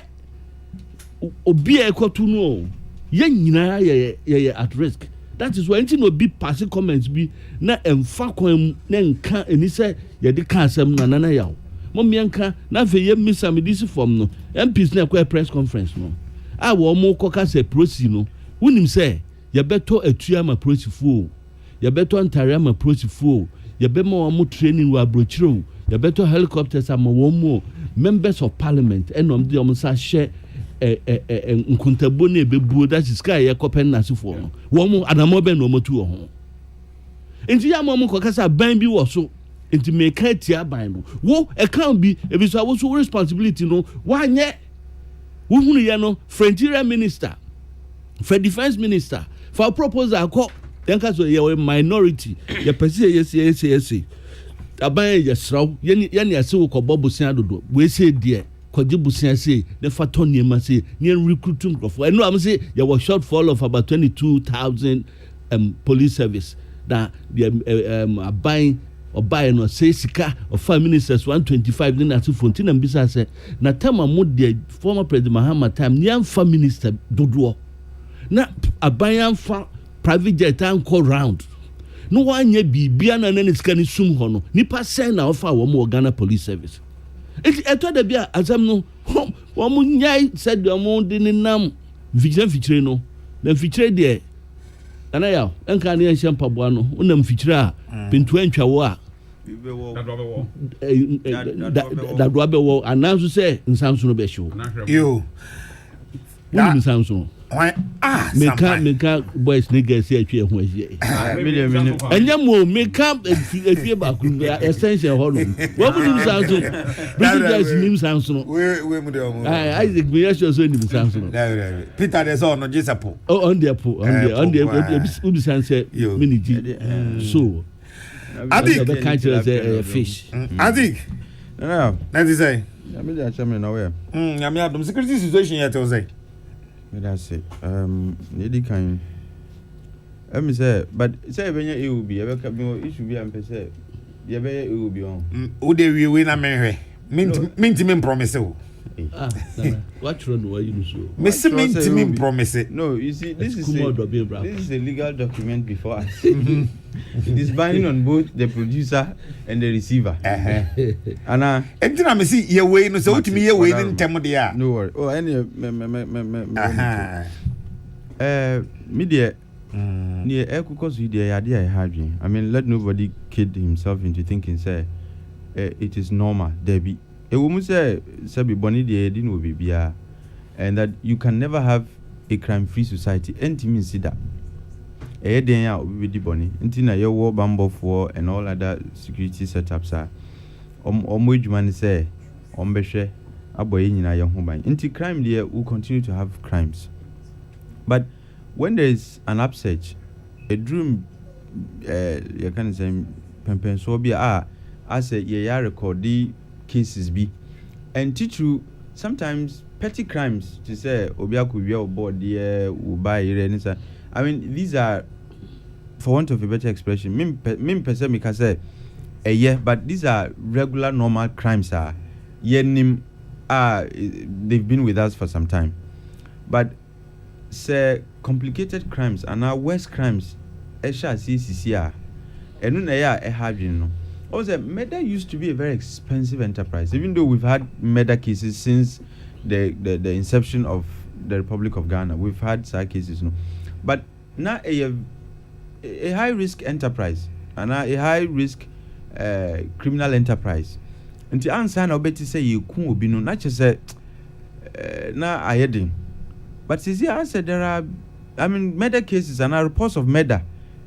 obi ekotu no ye nyina ye at risk. That is why nti no be pass comments bi na emfa kwan na nka eni se ye de ka asem na na yawo. Mo mienka na fe ye misa me this form no MPs na kwa press conference no a wo mo koka se prosi no unim se ye beto atua ma prosi fu ye beto antare ma prosi fu ye be mo training wa brochiro ye beto helicopters ama wo mo members of parliament enom de om sa share nkuntabo na ebebuo that is sky ye kopen na sifo no wo mo adamo be no mo tu ho enti ya mo koka sa ban bi wo so enti make tia ban no wo e kan bi e bi so wo so responsibility no wa nye wo hunu ye no for interior minister for defense minister for proposal ko denka so ye minority ye pese yes aban ye sraw ye ne ase wo ko bobusia dodo we say de kwaje busia say ne fato niema say ne recruiting crofo eno am say ye was shortfall of about 22,000 police service that the aban obaye no say sika of 5 ministers 125 ni na to fonti na mbisa say na tema mo de former president Mahama time ni amfa minister dodo na aban amfa private jet an call round no wanye bibia na na sika ni sum ho no nipa say na ofa wo mo Ghana police service eto da bia azam no wo mo nyai said wo mo de ni nam vigilant fichire no na fichire de ana ya enka ne enhye mpaboa no unam fikira pintu antwa wo a dadwa be wo ananso se nsanso no be hyew yo woni nsanso meka boys niggas here atwe ho ahie enya mo meka efie ba ku essential ho no wo mu nsanso niggas nim nsanso no we mu de omo Isaac me yasho so nim nsanso no Peter de so no jesapo on the ubi sanse miniji so Adik the catcher say fish Adik yeah na di say me dey chame na we nyame adom security situation yet o say that's it need kind me say but say benya EUB e be ka me issue bi am pe say ye be EUB on o de we na menhwe minti me promise o what run why you so minti me promise no you see this is a legal document before us it is binding on both the producer and the receiver ana entina me see ye we no so utimi ye we ni ntem de a no worry oh any media near because we dey idea having I mean let nobody kid himself into thinking say it is normal Debbie a woman say be boni dey din wo bibia and that you can never have a crime free society enti see that den ya obi di boni enti na ye wo bambofo and all other security setups are omo adwuma ne say ombehwe aboye nyina ye ho ban enti crime there will continue to have crimes but when there is an upsurge a dream you can say pempen so be as a ye record the cases be and teacher sometimes petty crimes to say obi akuvia oboard there will buy anything. I mean these are for want of a better expression mim person me can say but these are regular normal crimes they've been with us for some time but say complicated crimes and our worst crimes CCCR and no also murder used to be a very expensive enterprise even though we've had murder cases since the inception of the Republic of Ghana. We've had such cases but now a high risk enterprise and a high risk criminal enterprise and the answer now better say you could be no not just say now I heading but since the answer there are murder cases and reports of murder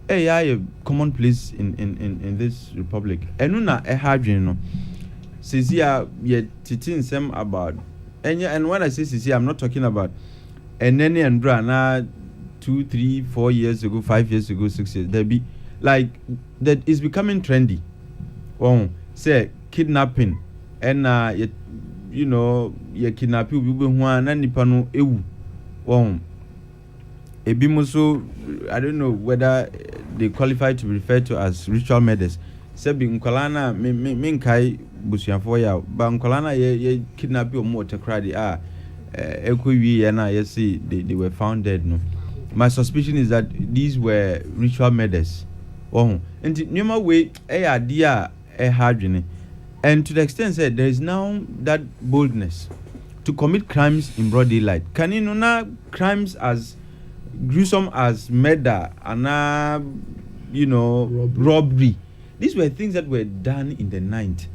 a commonplace in this republic and na hard says here yet teaching some about and when I say says I'm not talking about and any and na 2, 3, 4 years ago, 5 years ago, 6 years there be like that is becoming trendy. Say kidnapping and you kidnap people who are nipa no ewu ebimuso I don't know whether they qualify to be referred to as ritual murders. Sebi nkolana minkai busuafo ya ba nkolana ye kidnap you mo tekrade ekowi na ye see they were found dead no. My suspicion is that these were ritual murders. And nyoma way idea hardwene and to the extent that there is now that boldness to commit crimes in broad daylight. Can you know crimes as gruesome as murder and robbery? These were things that were done in the night.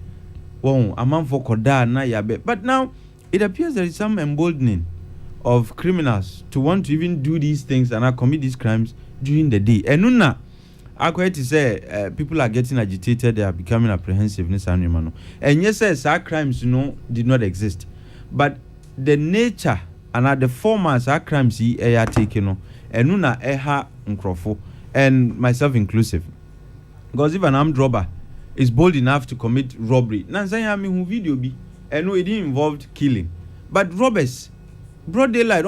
But now it appears there is some emboldening of criminals to want to even do these things and commit these crimes during the day. And I quite to say people are getting agitated, they are becoming apprehensive. And yes, our crimes did not exist. But the nature and the formats our crimes are taken and myself inclusive. Because if an armed robber is bold enough to commit robbery, video be and it didn't involve killing. But robbers, broad daylight,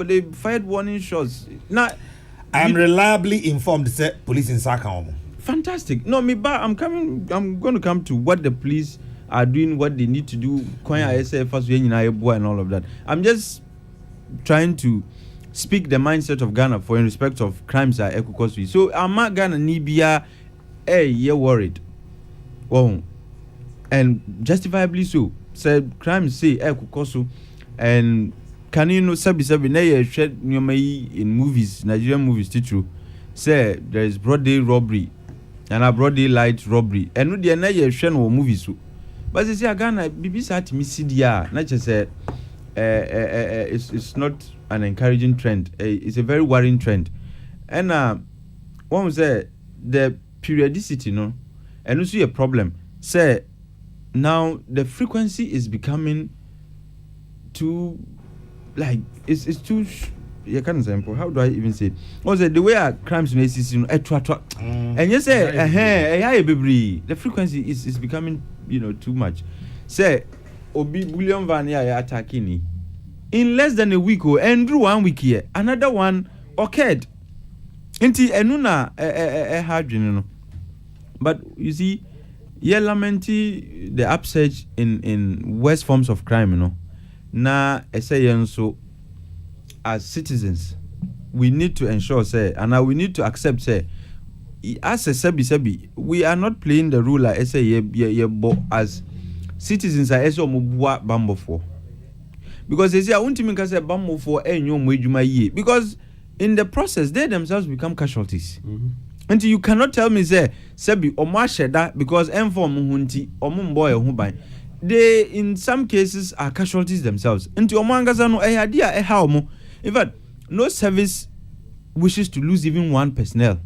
they fired warning shots. Now I am reliably informed say police in Saka. Fantastic. No, I'm going to come to what the police are doing, what they need to do, and all of that. I'm just trying to speak the mindset of Ghana for in respect of crimes are equal. So I'm not Ghana Nibia you're worried. And justifiably so. Said crimes say equal and can you know sabi na ye shed in movies, Nigerian movies true. say there is broad day robbery and a broad daylight robbery and no dey na ye hwe no movies so but say Ghana bibi sa atimi sidia na che say it's not an encouraging trend. It's a very worrying trend. And one say the periodicity, no, and also a problem. Say now the frequency is becoming too, like it's too. You can't example. How do I even say it? Also, the way our crimes may see, and you say, the frequency is becoming, too much. Say, Obi William Vania attacking in less than a week, and through 1 week here, another one occurred. Inti enuna hard, but you see, lamenti the upsurge in worst forms of crime, na so as citizens, we need to ensure, say, and we need to accept, say, as a sebi, we are not playing the role as as citizens are as bambo for. Because they say, I want to make us a bambo for because in the process, they themselves become casualties. Until you cannot tell me, say, Sebi, or Masheda, because Hunti, or Mumboy, or Hubai. They, in some cases, are casualties themselves. Until Omangazano, idea, how mo. In fact, no service wishes to lose even one personnel.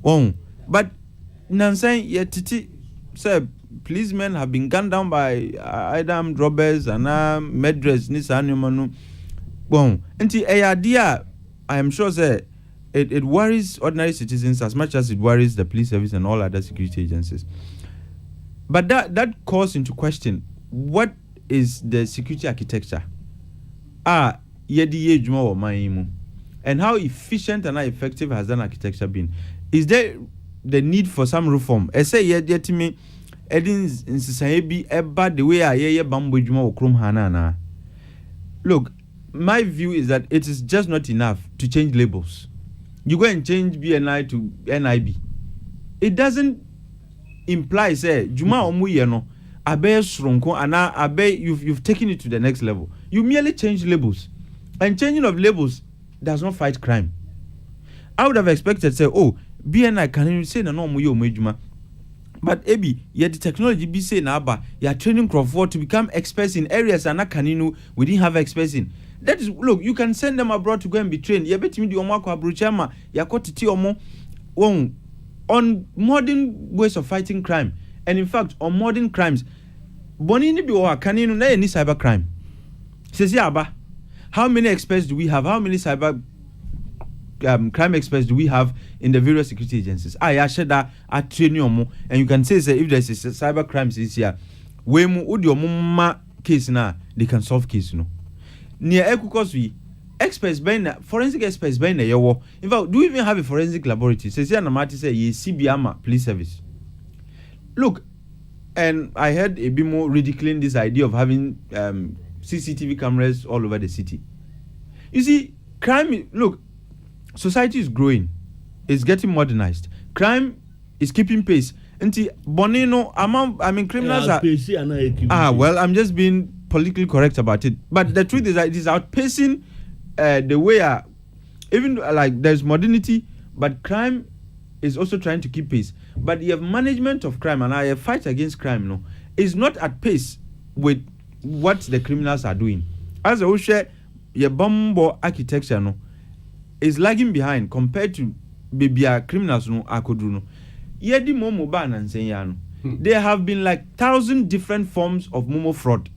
Oh, but Nansen yet say policemen have been gunned down by armed robbers and murderers. Nisanumanu. Bon, until idea, I am sure say it worries ordinary citizens as much as it worries the police service and all other security agencies. But that calls into question what is the security architecture? And how efficient and how effective has that architecture been? Is there the need for some reform? I say to me, in society about the way I bambo juma okrum hanana. Look, my view is that it is just not enough to change labels. You go and change BNI to NIB. It doesn't imply say juma omuyeno abe sronko ana abe you've taken it to the next level. You merely change labels. And changing of labels does not fight crime. I would have expected say, BNI can you say no muyo mejuma. But Ebi, yet the technology be say na ba, you are training Crawford to become experts in areas and kaninu we didn't have experts in. That is, look, you can send them abroad to go and be trained. You bet me the omako abruchama, yakoti omo on modern ways of fighting crime. And in fact, on modern crimes, bonini biwa kaninu na any cyber crime. Says yaba. How many experts do we have? How many cyber crime experts do we have in the various security agencies? I share that at training, and you can say if there's a cyber crimes this year, we mu case na they can solve case Near Ekukoswi, experts forensic experts in fact, do we even have a forensic laboratory? Says Namati say CBAMA police service. Look, and I heard a bit more ridiculing this idea of having CCTV cameras all over the city. You see, crime, look, society is growing. It's getting modernized. Crime is keeping pace. Until Bonino, criminals are... well, I'm just being politically correct about it. But the truth is that it is outpacing the way... even like there's modernity, but crime is also trying to keep pace. But the management of crime and a fight against crime is not at pace with what the criminals are doing. As I share, your bombo architecture is lagging behind compared to criminals akodru. Yedi momo ban and sayano. There have been like 1,000 different forms of momo fraud.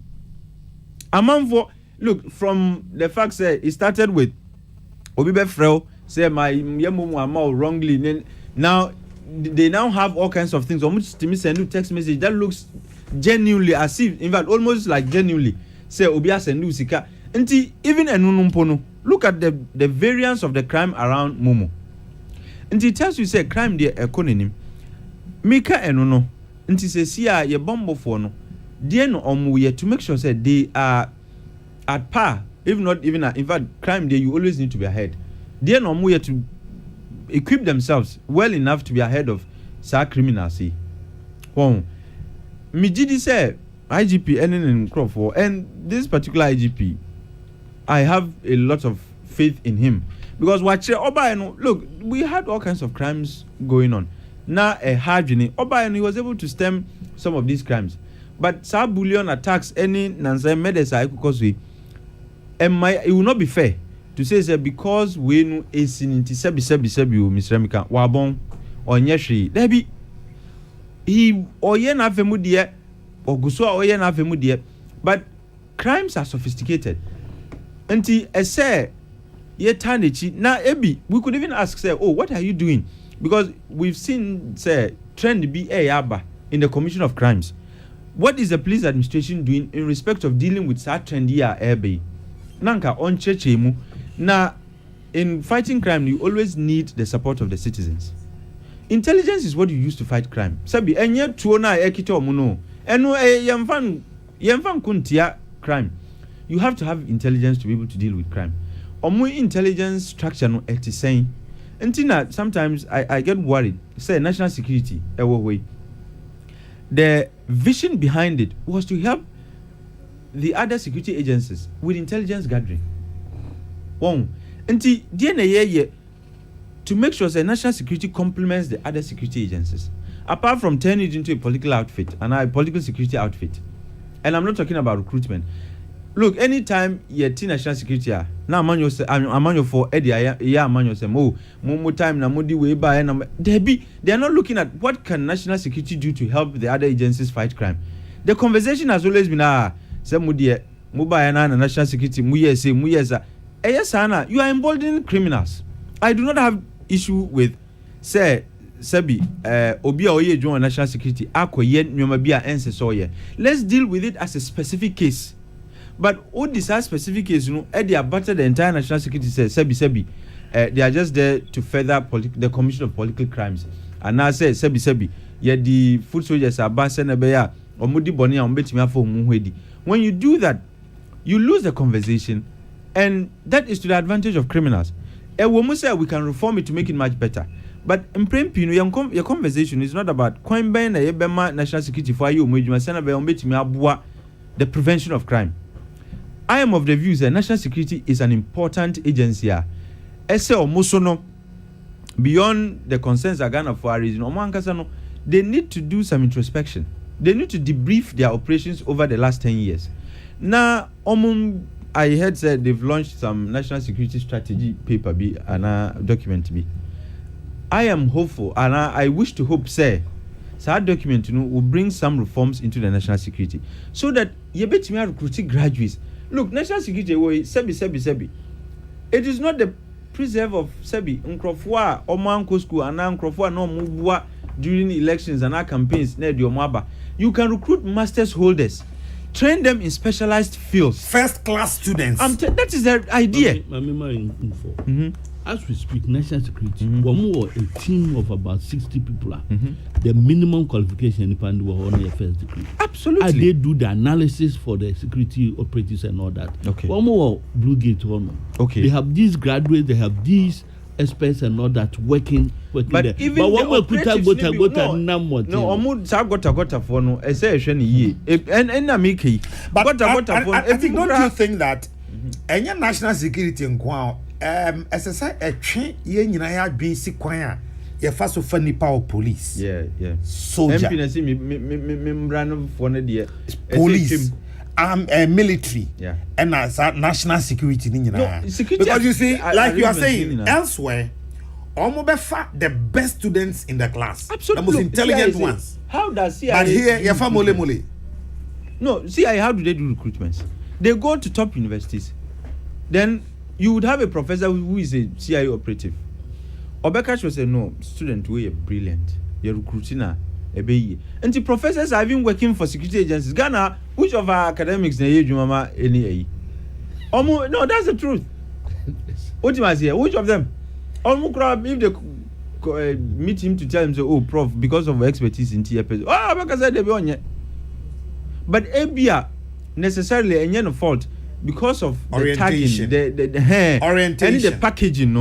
Look, from the fact that it started with Obibe Frel say my momo am wrongly. Now they now have all kinds of things. Almost to me send you text message that looks genuinely as if, in fact, almost like genuinely say Obia sendu sika. Nti even enunumpono. Look at the variance of the crime around Momo. Nti it tells you say crime there economy. Mika enono. Nti say siya ye bombo for no. There no omuye to make sure say they are at par. If not even in fact crime there you always need to be ahead. There no omuye to equip themselves well enough to be ahead of sa criminals. Mijidi say IGP in Crawford, and this particular IGP, I have a lot of faith in him because look, we had all kinds of crimes going on. Now a hardware Oba he was able to stem some of these crimes, but some bullion attacks any Nansa medicine because it will not be fair to say because we know is in sebi Mr. Remika wabon or nyeshi there be he or yen afemudie or gusua or yen afemudie, but crimes are sophisticated. Until I say ye tanichi now ebi we could even ask say, oh, what are you doing? Because we've seen say trend be a yaba in the commission of crimes. What is the police administration doing in respect of dealing with such trendy airbe? Nanka on chechemu. Now, in fighting crime, you always need the support of the citizens. Intelligence is what you use to fight crime. Sabi enye tuona ekito muno. Eno yemfan kuntia crime. You have to have intelligence to be able to deal with crime. Omu intelligence structure no etisane. Until sometimes I get worried. Say national security, way. The vision behind it was to help the other security agencies with intelligence gathering. One, until DNA to make sure that national security complements the other security agencies. Apart from turning it into a political outfit and a political security outfit. And I'm not talking about recruitment. Look, anytime you see national security, now I'm for Eddie, I'm say, more time, Namudi way by, and they are not looking at what can national security do to help the other agencies fight crime. The conversation has always been, Samudi, Mubaya and national security, Muyesa. Yes, Anna, you are emboldening criminals. I do not have issue with, say, Sebi, Obia Oye join national security, Ako Yen, Nyomabia, and Soye. Let's deal with it as a specific case. But all these specific cases, they are better the entire national security says, Sebi, they are just there to further the commission of political crimes. And now say, Sebi, yet the food soldiers are Basen Abeya, or Mudi Bonia, or Betimia for Muhedi. When you do that, you lose the conversation, and that is to the advantage of criminals. And when we say we can reform it to make it much better. But in Prempino, your conversation is not about coin ban a Yebema national security for you, the prevention of crime. I am of the view that national security is an important agency. Ese or Musono, beyond the concerns of Ghana for a reason, they need to do some introspection. They need to debrief their operations over the last 10 years. Now, I heard said they've launched some national security strategy paper and a document be. I am hopeful and I wish to hope say that document will bring some reforms into the national security so that you bet me recruiting graduates. Look, national security way sebi. It is not the preserve of sebi nkrofua or manko school and nkrofua no mubwa during elections and our campaigns near the Omaba. You can recruit masters holders, train them in specialized fields. First class students. That is the idea. As we speak, national security, a team of about 60 people. The minimum qualification if you are on your first degree. Absolutely. And they do the analysis for the security operatives and all that. Okay. One more Blue Gate one. Okay. They have these graduates, they have these experts and all that working but there. Even but the operatives gota for no but I think don't you think that any national security in Kwao as I say a train ye nyina ya dwen si kwan a ye fa so fa nipa o police soldier police military and as national security ni nyina because you see like you are saying elsewhere almost the best students in the class. Absolutely. The most intelligent ones. How does CIA but here you fa mole no CIA, how do they do recruitments? They go to top universities, then you would have a professor who is a CIA operative. Obekash will say, no, student, we are brilliant. You're recruiting a baby. And the professors are even working for security agencies. Ghana, which of our academics no, that's the truth. Which of them? If they meet him to tell him, say, oh, prof, because of expertise in TFS. Because they be on yet. But ABIA necessarily any fault. Because of orientation. the tagging, the hair, orientation, and the packaging,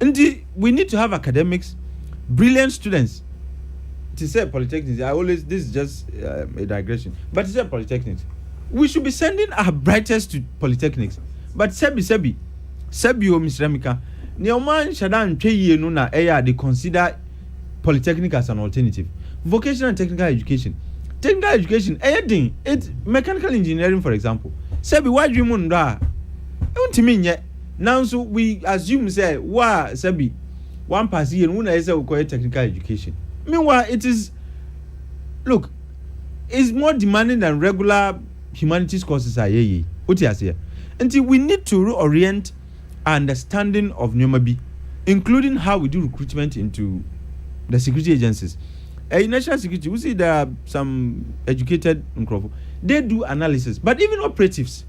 and we need to have academics, brilliant students. To say polytechnics, this is just a digression. But to say polytechnics, we should be sending our brightest to polytechnics. But Sebi, Mr. Remika, Neoman Shadan Cheye Nuna Eya, they consider polytechnic as an alternative. Vocational and technical education. Technical education, anything, it's mechanical engineering, for example. Sebi, why do you want that? Now, so we assume, say, wa Sebi, one pass year, and one require technical education. Meanwhile, it is, look, it's more demanding than regular humanities courses. What you say? Until we need to reorient our understanding of Nyomabi, including how we do recruitment into the security agencies. National security, we see there are some educated Nkrofo. They do analysis, but even operatives,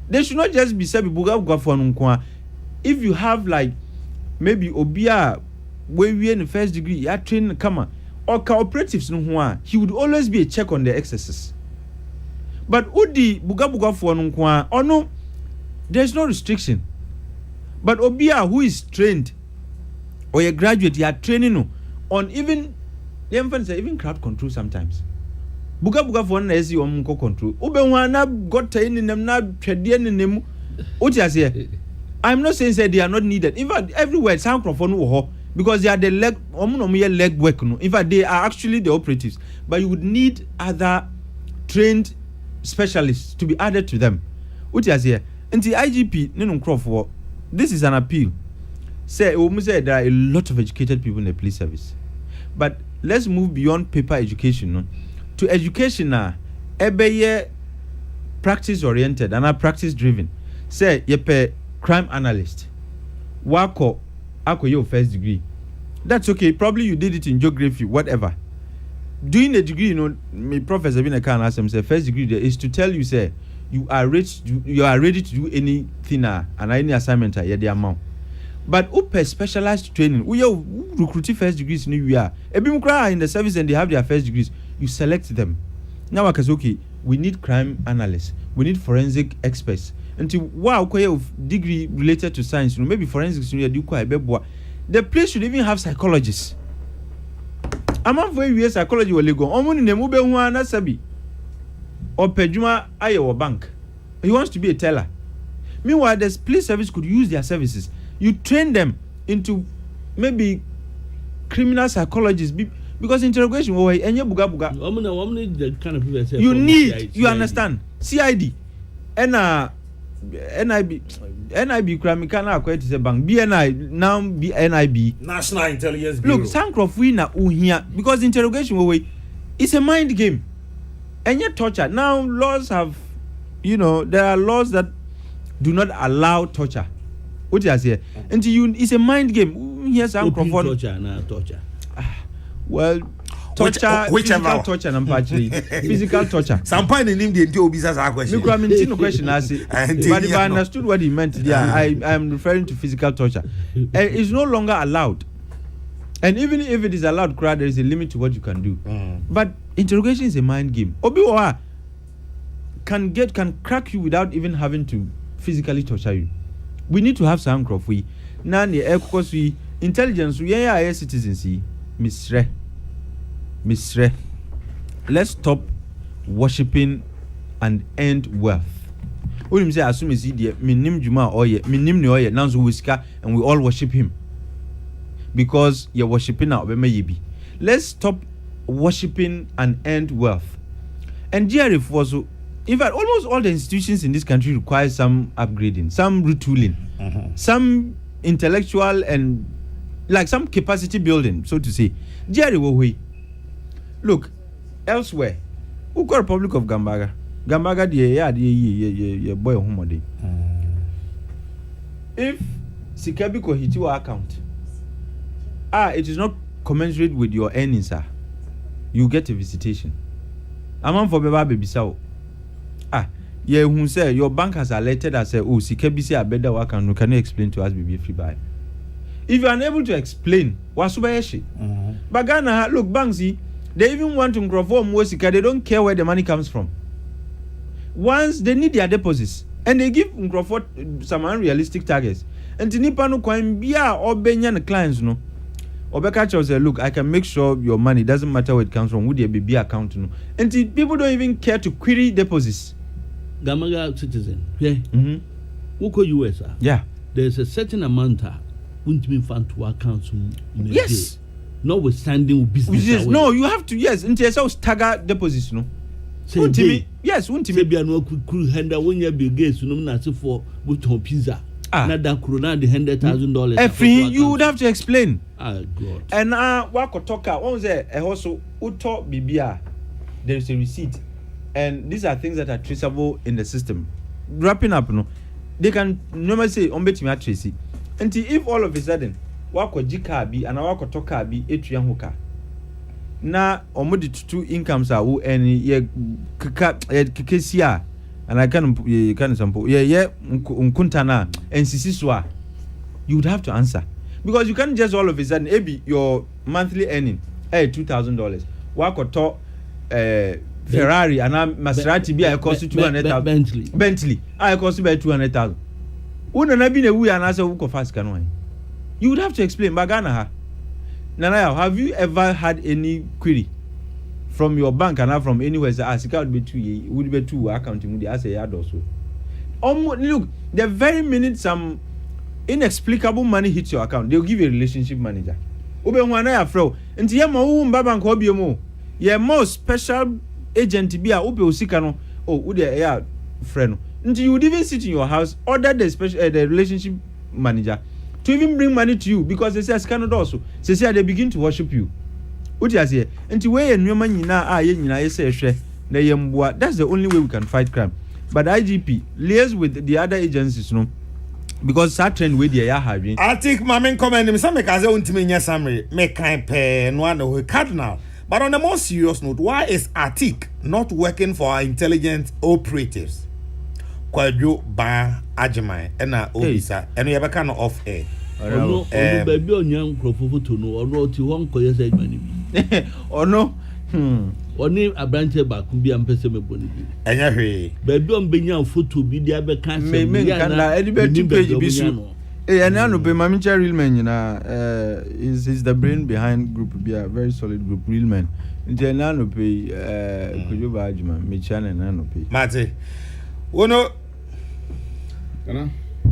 they should not just be said if you have like maybe Obia where we in the first degree, you are trained come or cooperatives no he would always be a check on their excesses. But Udi Buga for Nkwa, or no, there's no restriction. But Obia who is trained or a graduate, you are training on even crowd control sometimes. Buga for na esi omko control. Ube na got in them na twede in them. I'm not saying they are not needed. In fact, everywhere sound microphone wo because they are the leg leg work no. In fact, they are actually the operatives. But you would need other trained specialists to be added to them. And the IGP this is an appeal. Say there are a lot of educated people in the police service. But let's move beyond paper education no, to education practice oriented and practice driven. Say yepe crime analyst. Wako your first degree. That's okay. Probably you did it in geography, whatever. Doing a degree, my professor been a can ask him say first degree there is to tell you say you are ready to do anything and any assignment the amount. But upe specialized training, we are recruiting first degrees in we are. Ebimukra in the service and they have their first degrees. You select them. Now I can okay, we need crime analysts, we need forensic experts. Until wow, degree related to science, maybe forensics the place should even have psychologists. Among for years psychology will go. Omuni ne mube huana sabi. Or pejuma ayo bank. He wants to be a teller. Meanwhile, the police service could use their services. You train them into maybe criminal psychologists because interrogation you need you understand CID NIB crime can acquire to bank BNI now BNIB National Intelligence Bureau. Look, Sancroft winner here because interrogation it's a mind game and yet torture. Now laws have there are laws that do not allow torture. What is here? And it's a mind game. Here's Sancroft torture. Well, torture, physical torture, and actually physical torture. Some point in him, the obisa question. No question. But if I understood what he meant, I am referring to physical torture. It's no longer allowed. And even if it is allowed, there is a limit to what you can do. But interrogation is a mind game. Obiwa can crack you without even having to physically torture you. We need to have some crop. We intelligence. We are citizens. Misre. Let's stop worshipping and end wealth. What you say? Assume is idiot. Minim Juma oye. Minim ni oye. Now so whisker and we all worship him because you're worshipping now. Let's stop worshipping and end wealth. And GRF also. In fact, almost all the institutions in this country require some upgrading, some retooling, some intellectual and like some capacity building, so to say. Look, elsewhere, who got Republic of Gambaga? Gambaga, the boy home. If Sikabiko hit your account, it is not commensurate with your earnings, sir. You get a visitation. I'm for baby sao. Who say your bank has alerted us, Sikabisi a better work and can you explain to us, baby, free buy? If you are unable to explain, what's but Ghana, look, Banksy, they even want to grow more Sika, they don't care where the money comes from. Once they need their deposits, and they give Nkrofo some unrealistic targets. And Tinipano coin Bia or Benyan clients, no. Obekacho say, look, I can make sure your money doesn't matter where it comes from, would there be account, no. And people don't even care to query deposits. Gamaga citizen, yeah. Who US? Yeah. there's a certain amount wouldn't mean fund to account yes. Notwithstanding business. No, you have to, yes. Until you stagger deposits, no. Yes, won't me be an crew handle when you be against no for with pizza. Not that corona the $100,000. Every you would have to explain. Ah, God. And wako talker, one was a also uto bibia. There is a receipt, and these are things that are traceable in the system. Wrapping up, no, they can normally say on bet me at Tracy. Until if all of a sudden wako jika bi and wako talker bi etuya hoka. Na omodi two incomes are who and ye kikesia and I can sample unkuntana and sisiswa. You would have to answer because you can't just all of a sudden maybe your monthly earning $2,000 wako to Ferrari and Maserati be I cost you 200,000 Bentley I cost you by 200,000 una na bi na wu and answer who fast can one you would have to explain bagana ha Nana, have you ever had any query from your bank and from anywhere? Say, as it would be two accounting with the as a yard or so. Look, the very minute some inexplicable money hits your account, they'll give you a relationship manager. Ube wana fro. Nti ye mo mbaba nko bi mo. Ye more special agent bi a ube usika no. Oh, ude ya friend. Nti you would even sit in your house, order the special the relationship manager to even bring money to you because they say as Canada also. Say they begin to worship you. What you say? And to way and woman you say that's the only way we can fight crime. But IGP liaise with the other agencies, no, because that trend with the having. I think my main comment is some because I want to make summary, make kind pay one cardinal. But on a more serious note, why is Atik not working for our intelligence operatives? Kwadwo ba Ajimai and Obisa and we have a kind of off air. No, baby on young Kokrokoo no or no to one koya said money. Or no, or name a branch back could be unpessable body. And ya baby on being foot to be the other cancer. And I know Mamicha real man, you know, is the brain behind group be a very solid group real man. Nano pay Kujuba Ajima, Michan and Nano pay. Mate. Uno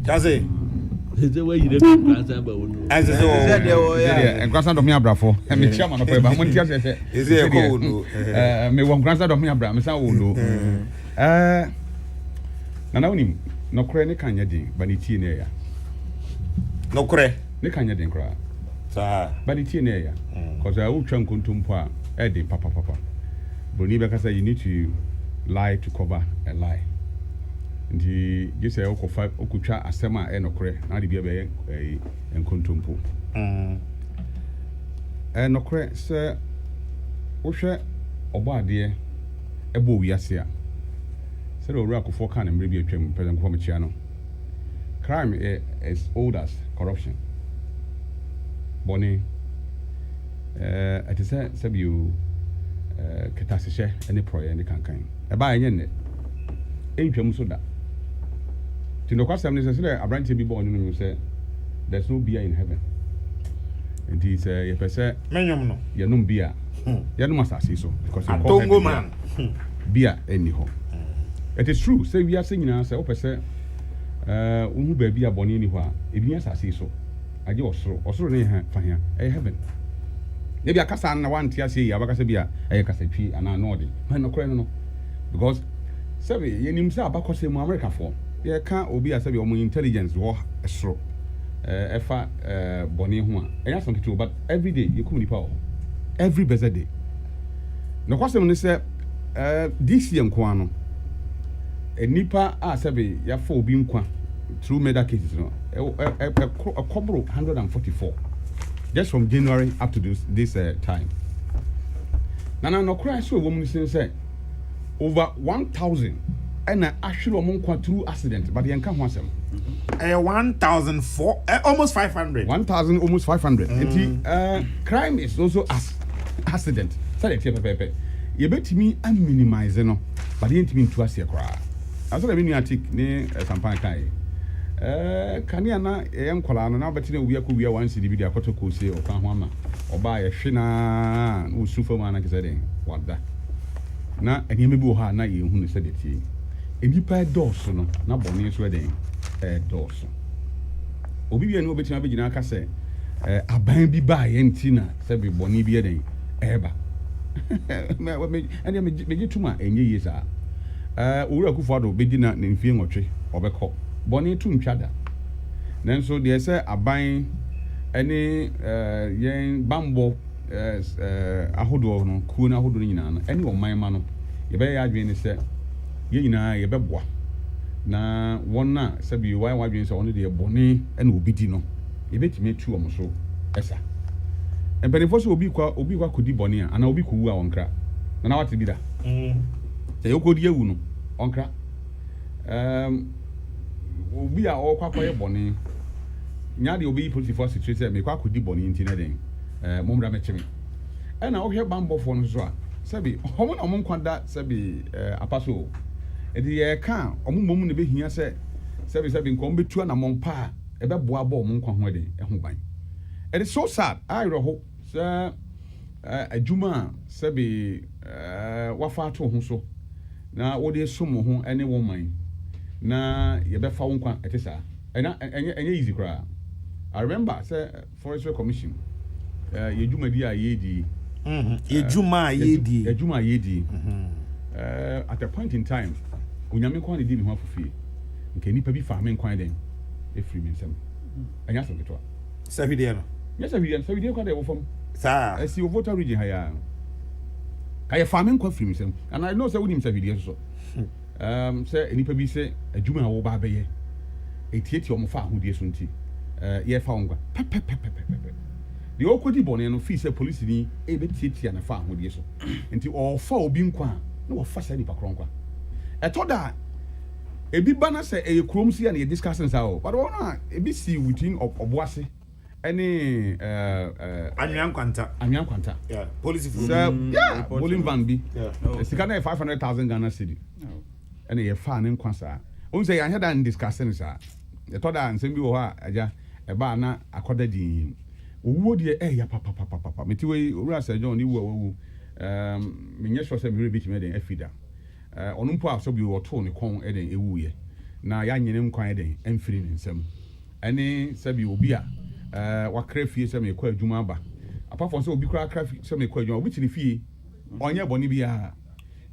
Kaze. Is the way you didn't as and grandson of me abrafo and me chairman of a money is there a me one grandson of me abram Miss Awundo. Nanaonim no cray can yadin, but it's in area. No cray, they can yadin cry. But it's in area because I will trunk on Tumpa, Eddie, Papa. Boniba say you need to lie to cover a lie. Nti gese okofa okutwa asema enokre na de bia be enkontompo enokre se wohwe obade ebo wiase a se do owura akofo kan mre bi atwam president ko machia no crime is old as corruption boni it is se bi o ketasehye ene proye ne kankan e ba enye ne entwam so da Tino kwasam ni say a branch be born you say there's no beer in heaven. And he say ye pese menyom no ye no beer. Ye no asase so because you call Tongo man beer anyhow. It is true say we are saying na say o pese unu ba bia boni ni ho a e bi asase so age osoro ne ha fa hia e heaven. Ye bia kasa na wan tia say ya bakasa bia e kasa twi ana no de man no kore no because say ye nim say abakose mu America for ye can obi asabi omo intelligence wo esro efa boni ho a enya something but every day you come nipa every blessed day no kwasem ne say this year nko ano nipa asabi ya fa obi nkwa through murder cases no a couple 144 just from January up to this time nana no cry so wo mu say over 1,000 and actually among through accident, but you can't want them. 1,004, almost 500. 1,000, almost 500. And crime is also accident. Sorry, Pepe. You bet me and minimize, no, but you ain't mean to ask your cry. I saw a mini attic near Sampankai. Kaniana, young Colana, now, but we are one city video, Kokrokoo say, or Kahwana, or buy a Shina, who Superman, like I said, what that. Na enyemebo ha na ye hu ne said it enipa doors no na boni so den doors obi bi enu obetima be gina aka sɛ aban bi ba yɛnti na sɛ bi bɔne bi yɛden ɛba ɛne me tuma enye yie saa owura Kufuado be gina ne mfie nwɔtwe ɔbɛkɔ bɔne tu ntwada nanso deɛ sɛ aban ɛne yɛn bambɔ ahodoɔ no kuo no ahodoɔ nyinaa no ɛne ɔman ma no yɛbɛyɛ adwene ne sɛ yɛn nyinaa yɛbɛboa na wɔn a sɛbi wɔn adwene sɛ wɔn deɛ bɔne ɛna obi di no yɛbɛtumi atu wɔn so ɛsa mpanimfoɔ sɛ obi kwa kɔdi bɔne a anaa obi kɔwu a ɔnkra na wate bi da sɛ yɛkɔdi awu no ɔnkra obi a ɔkɔ akɔyɛ bɔne nyaade obi yi polisifoɔ asitire sɛ mekɔ akɔdi bɔne nti na den mommra mɛkyeme ɛna wohwɛ bambɔfoɔ no so a sɛbi ɔmo na ɔmo nkwa da sɛbi apa so ɛde yɛka ɔmo mmom ne bɛhia sɛ sɛbi nkɔm bɛtu anamɔn pa a ɛbɛboa bɔ ɔmo nkwa ho ɛde ɛho ban ɛde so sad ayerɛho sɛ adwuma a sɛbi wafa ato ho so na wode som ho ɛne wo man na yɛbɛfa wo nkwa ɛte saa ɛnyɛ easy koraa. I remember say Forestry Commission yɛdwumadi a yɛdi yɛdwuma a yɛdi at a point in time onyame nkwa ne di me ho afofie nke nipa bi fa me nkwan den efiri me nsam anya so ketwa sahwide no yes sahwide kwa de wo fam saa asi wo voter region ha ya ka ye fa me nkwa firi me nsam and I know say wonim sahwide so say nipa bi say adwuma a wo ba bɛyɛ etieti omo fa ahodie so nti ye fa ngwa pepe the okodi bɔne no fi sɛ police ni ebetietia na fa ahodie so nti ɔfa obi nkwa na wɔfa sɛ nipa kronkwa ɛtɔda ebi ba na sɛ ɛyɛ krom si ya na yɛ discussing sa o but wɔn a ebi si within Obuase ɛne anwan kwanta yeah police for yeah bowling van bi sika na 500,000 Ghana cedi ɛne yɛ fa ne nkwa sa on sɛ yɛ hɛda discussing sa ɛtɔda nsɛm bi wɔ hɔ a agya ɛba na akɔda din owuo deɛ ya papa meti we owura sɛ John ni wu menyɛ sure sɛ mere bitime den afida ɔno mpo a so bi wɔto ne kɔn eden ewuye na ya nyene nkwan eden amfiri ne nsam ɛne sɛ bi obi a wakra fie sɛ me kɔ adwuma aba apart from sɛ obi kra kra sɛ me kɔ adwuma obi tiri fie ɔnyɛ bɔne bia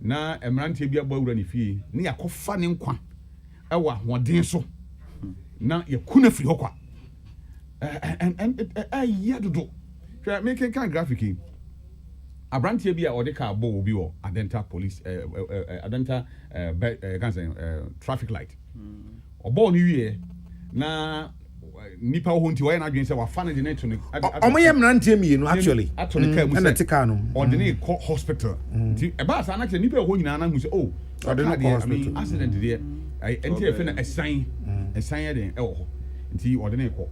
na emrantie bia bɔ wura ne fie ne yakɔfa ne nkwa ɛwɔ ahoɔden so na yakuna firi hɔ kwa and yeah dodo hwɛ making kind graphic abrantie bi a ɔde ka bɔ obi wɔ Adenta police Adenta traffic light ɔbɔ ne wie na nipa ho nti wɔyɛ na adwene sɛ wafa ne de ne to ne ɔmo yɛ mrantie mienu actually ato ne kaa mu sɛ ɛna tika no ɔde ne kɔ hospital nti ɛba sa na kyerɛ nipa ho nyinaa na hu sɛ oh ɔde ne kɔ hospital accident deɛ ɛnti ɛfɛ na ɛsan yɛ den ɛwɔ hɔ nti ɔde ne kɔ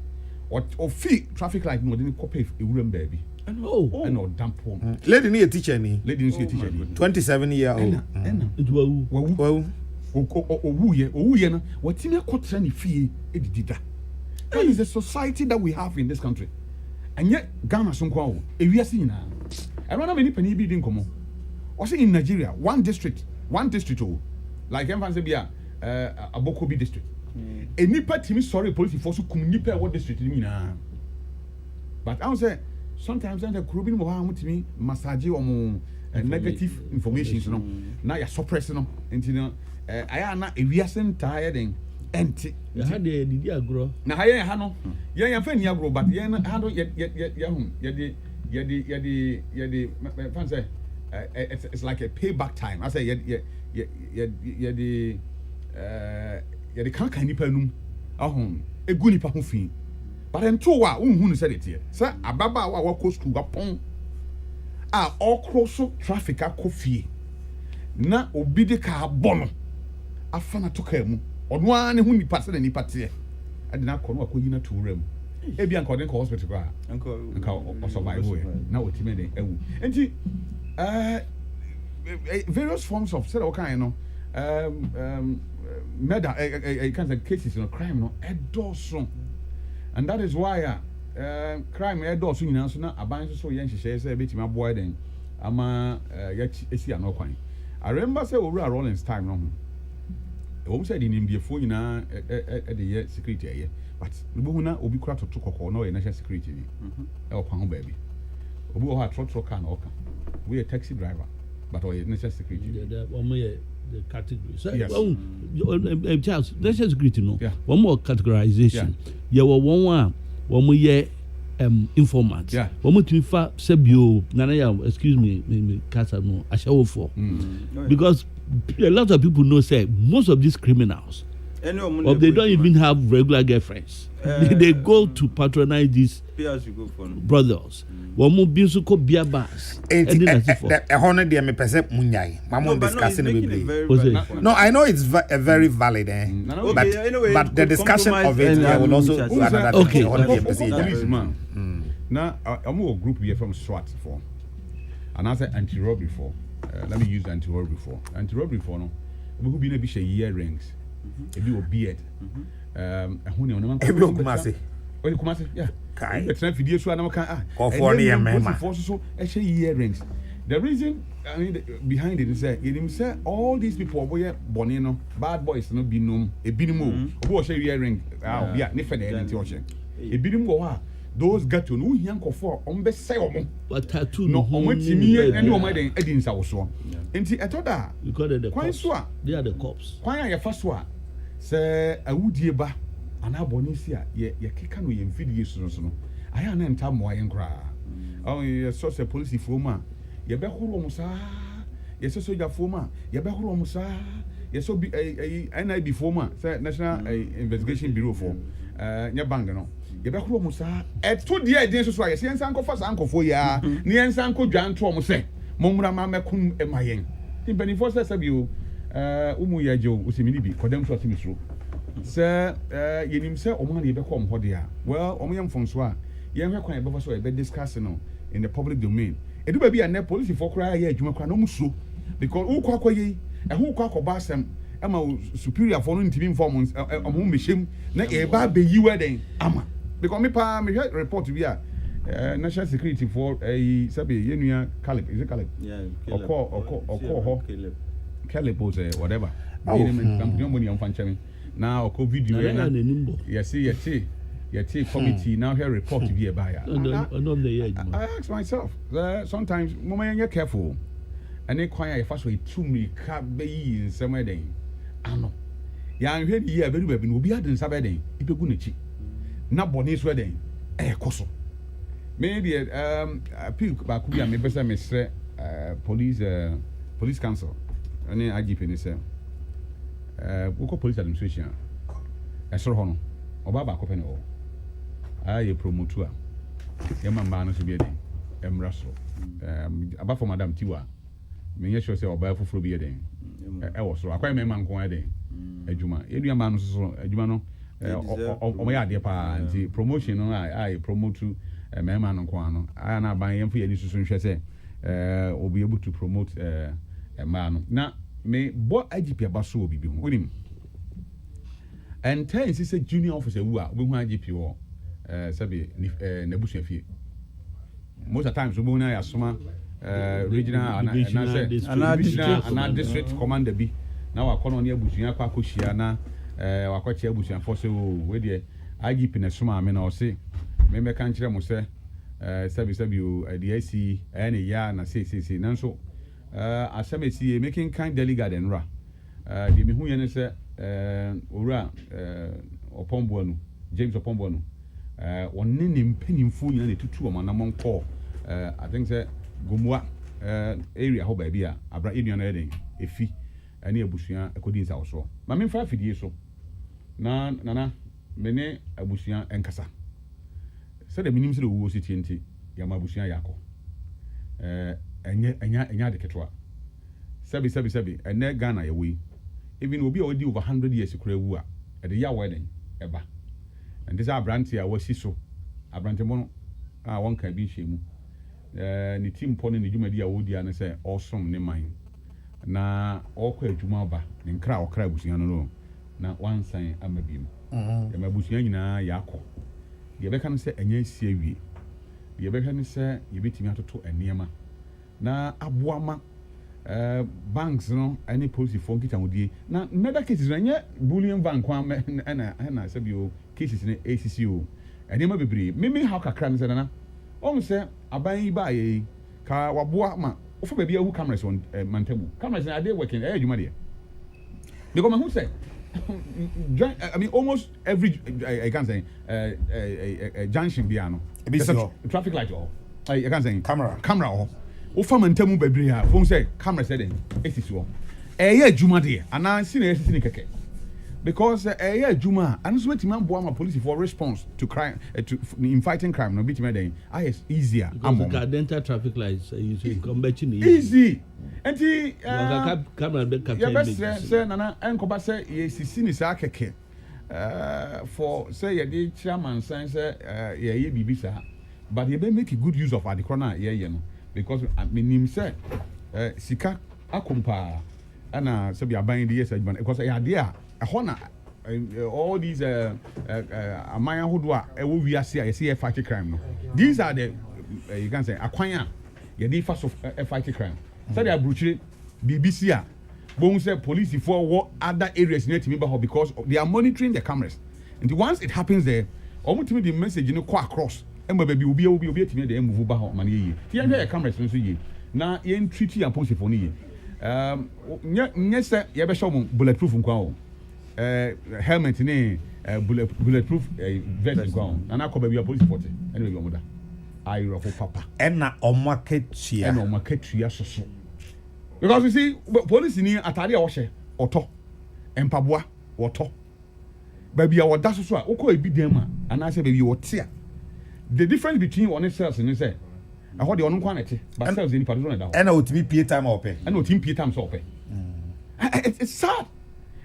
ofi traffic light no ɔde ne kɔ pɛ ewuram baabi and or dampo lady ni a teacher ni 27-year-old wawu owuye no watimi akotra ne fie edidida. That is the society that we have in this country. And yet Ghana so nkwa o ewiase nyina I don't know many pani bi di nkomo o say in Nigeria one district o like em say bia Abokobi district enipa timi sorry police force kum nipa what district nyina but I say sometimes the group in Moha mutimi massage or negative information no na ya suppress no enti no aya na ewiase tired and empty ya ha de didi agro na ha ye ha no ye ya fa ni agro but ye na ha no ye hum ye de fan say it's like a payback time I say ye de kan nipa num ahom egu nipa ho fi but ento wa unhu no say de say ababa wa wako school wapon a okroso traffic akofie na obi de ka abono afana toka mu ono a ne hu nipa se na nipa te ade na kono akoyi na tuura mu e bia nka ode nka hospital kwa nka o survive we na otime de ewu enti various forms of say o kan no murder kind of cases no crime no edoso and that is why crime edoso nyina so na aban so yen hyehyɛ say betima aboa den ama ya esi anokwan I remember say Owura Rollins time no wɔn sɛ de nimdeɛfoɔ nyinaa ɛde yɛ security ɛyɛ but ebi na obi kura toto kɔkɔɔ na ɔyɛ national security ni ɛwɔ kwan ho baabi obi wɔ hɔ a trɔtrɔ car na ɔka obi yɛ taxi driver but ɔyɛ national security. wɔn yɛ the category so Charles national security no wɔn more categorization yɛ wɔ wɔn a wɔn yɛ informant wɔn tumi fa sɛbio nana yà excuse me kasa no ahyɛwofoɔ because a lot of people know say most of these criminals they don't even have regular girlfriends they go to patronize these brothers wɔn bi nso kɔ beer bars ɛhɔ no deɛ mepɛ sɛ munyai mamu discussing bebree no I know it's very valid but the discussion of it will also do another okay now I'm a group here from SWAT for and I say anti-robbery for let me use anti-robbery for no we who be na bi share earrings ebi o beard ɛho ne onam ebi o kumase When you come and yeah, it's not video so I'm for the earrings. The reason I mean behind it is that you say all these people were born in bad boys no be no a binimu who was earring yeah never there anything watch a binimu those got to know young for on best say but tattoo no on me and no my edin sa so enti etoda you call it the cops they are the cops kwan ya fa so a say awudie ba ana bonisi a ye keka no ye mfidie so no aya na nta mo ayen kra ye so se police foma ye be horo mo sa ye so soja foma ye be horo mo sa ye so bi NIB foma say National Investigation Bureau for nya bang no ye be horo mo sa eto de edin so ye se ensan kofa san kofo ya ne ensan ko dwanto mo se momra ma mekun emayen timpani for say sabi o umu ya jo usimini bi kodem so timisro sir yenim say omo na ye be kom ho de a well omo yam fon so a ye hwe kwan e be so e be discuss no in the public domain edu ba bi a na police for kra ya adwuma kra no muso because who kwa ye e hu kwa koba asem e ma superior for no ntimi inform omo mehiem na e ba be yi we ama because me pa me report bi a national security for sabi yenua Caleb is it Caleb yeah oko Caleb was whatever money am fanchami now oko video yeti committee now here report to be a buyer I ask myself sometimes mama you careful and then kwanya you first way too me ka be in somewhere then ano ya hwe di ya beru baby no obi adin sabe den ipegu nechi na boni so den koso maybe appeal ba ku bia me pesa me sre police council ani IGP ni say woko police administration esoro ho no oba ba ko pe ne o aye promoter e mama no so bi den emra so aba for madam Tiwa me nye sure say oba foforo bi den e wo so akwa me man ko den adwuma edua ma no so adwuma no o ya de pa nti promotion no aye promote me man no ko ano aya na ban yemfo ye ni susu nhwe say obi able to promote man no na me bo IGP abaso obi bi ho onim and ten is a junior officer who are we hu IGP wo sabi na busu fie most of times we na ya soma regional and district commander bi na wa kono ne abusuan kwa kohia na wa kwache abusuan for say we de IGP na soma me na o se me me kan kire mo se sabi o DIC ene ya na say nanso asemesi making kind delegate and ra de me hu ye ne se owura opombo anu James opombo anu wonne ne mpanimfu nyina ne tutu omanamon call I think say gomwa area ho ba bia abra eduan na eden efi ani abusuan akodi nsa wo so ma me mfa fidie so na mene abusuan enkasa se de minim se de wo siti enti ya ma abusuan yakọ enya de ketwa sabi ene Ghana ya we even obi a odi over 100 years kura wu a de ya wedding eba and this abranti a wasi so abranti mo a won ka bi hwemu ni team pon ne dwumadi a wodi an say awesome ne man na okwa adwuma ba ne nkra okra abusuan no na wansan amabiem ya mabusuan nyina ya akọ ye beka no say enya sie awie ye beka no say ye betimi atoto eniema na aboama banks no any policy for kita wodi na murder cases na nye bullion bank kwa na say bio cases ne ACCO ene ma bebre me how kakra ne na on say aban yi ba ye ka waboa ma ofo ba bia hu cameras on mantamu cameras na dey working adwuma de because who say I mean almost every I can say junction biano traffic light or I can say camera or ofa mantamu bebre ha who say camera said etisi adwuma de ana si na esisi keke because adwuma and so wetin man boa police for response to crime to in fighting crime no bit me then is easier because dental traffic lights you say come back in easy enti camera be capture image say nana enkoba say yesisi ni sa keke for say ye chairman say ye bibi sa but ye be make a good use of adikona ye no because minim say sika akompa ana say be aban de yes because e ade a hona all these amaya hodwa ewo wiase a say fight crime no these are the you can say akwanya ye dey fast of fight crime say they abruchire BBC a bon say police for other areas near to because they are monitoring the cameras and once it happens there almost the message you know go across and baby obi timi dey move ba ho man ye here the cameras so ye na ye treat and police for ni nye say ye be show bulletproof nkwa o helmet ni bulletproof vest nkwa na na ko baby police forte anyway you omoda ayro for papa na omaketua soso because you see police ni atare a wo hye oto empaboa woto baby a woda soso a wokọ ebi dem a ana say baby wote the difference between one cells ni say I hold the on kwa nete but cells ni pardon na da na otimi pie time ope na otimi pie time so ope it's sad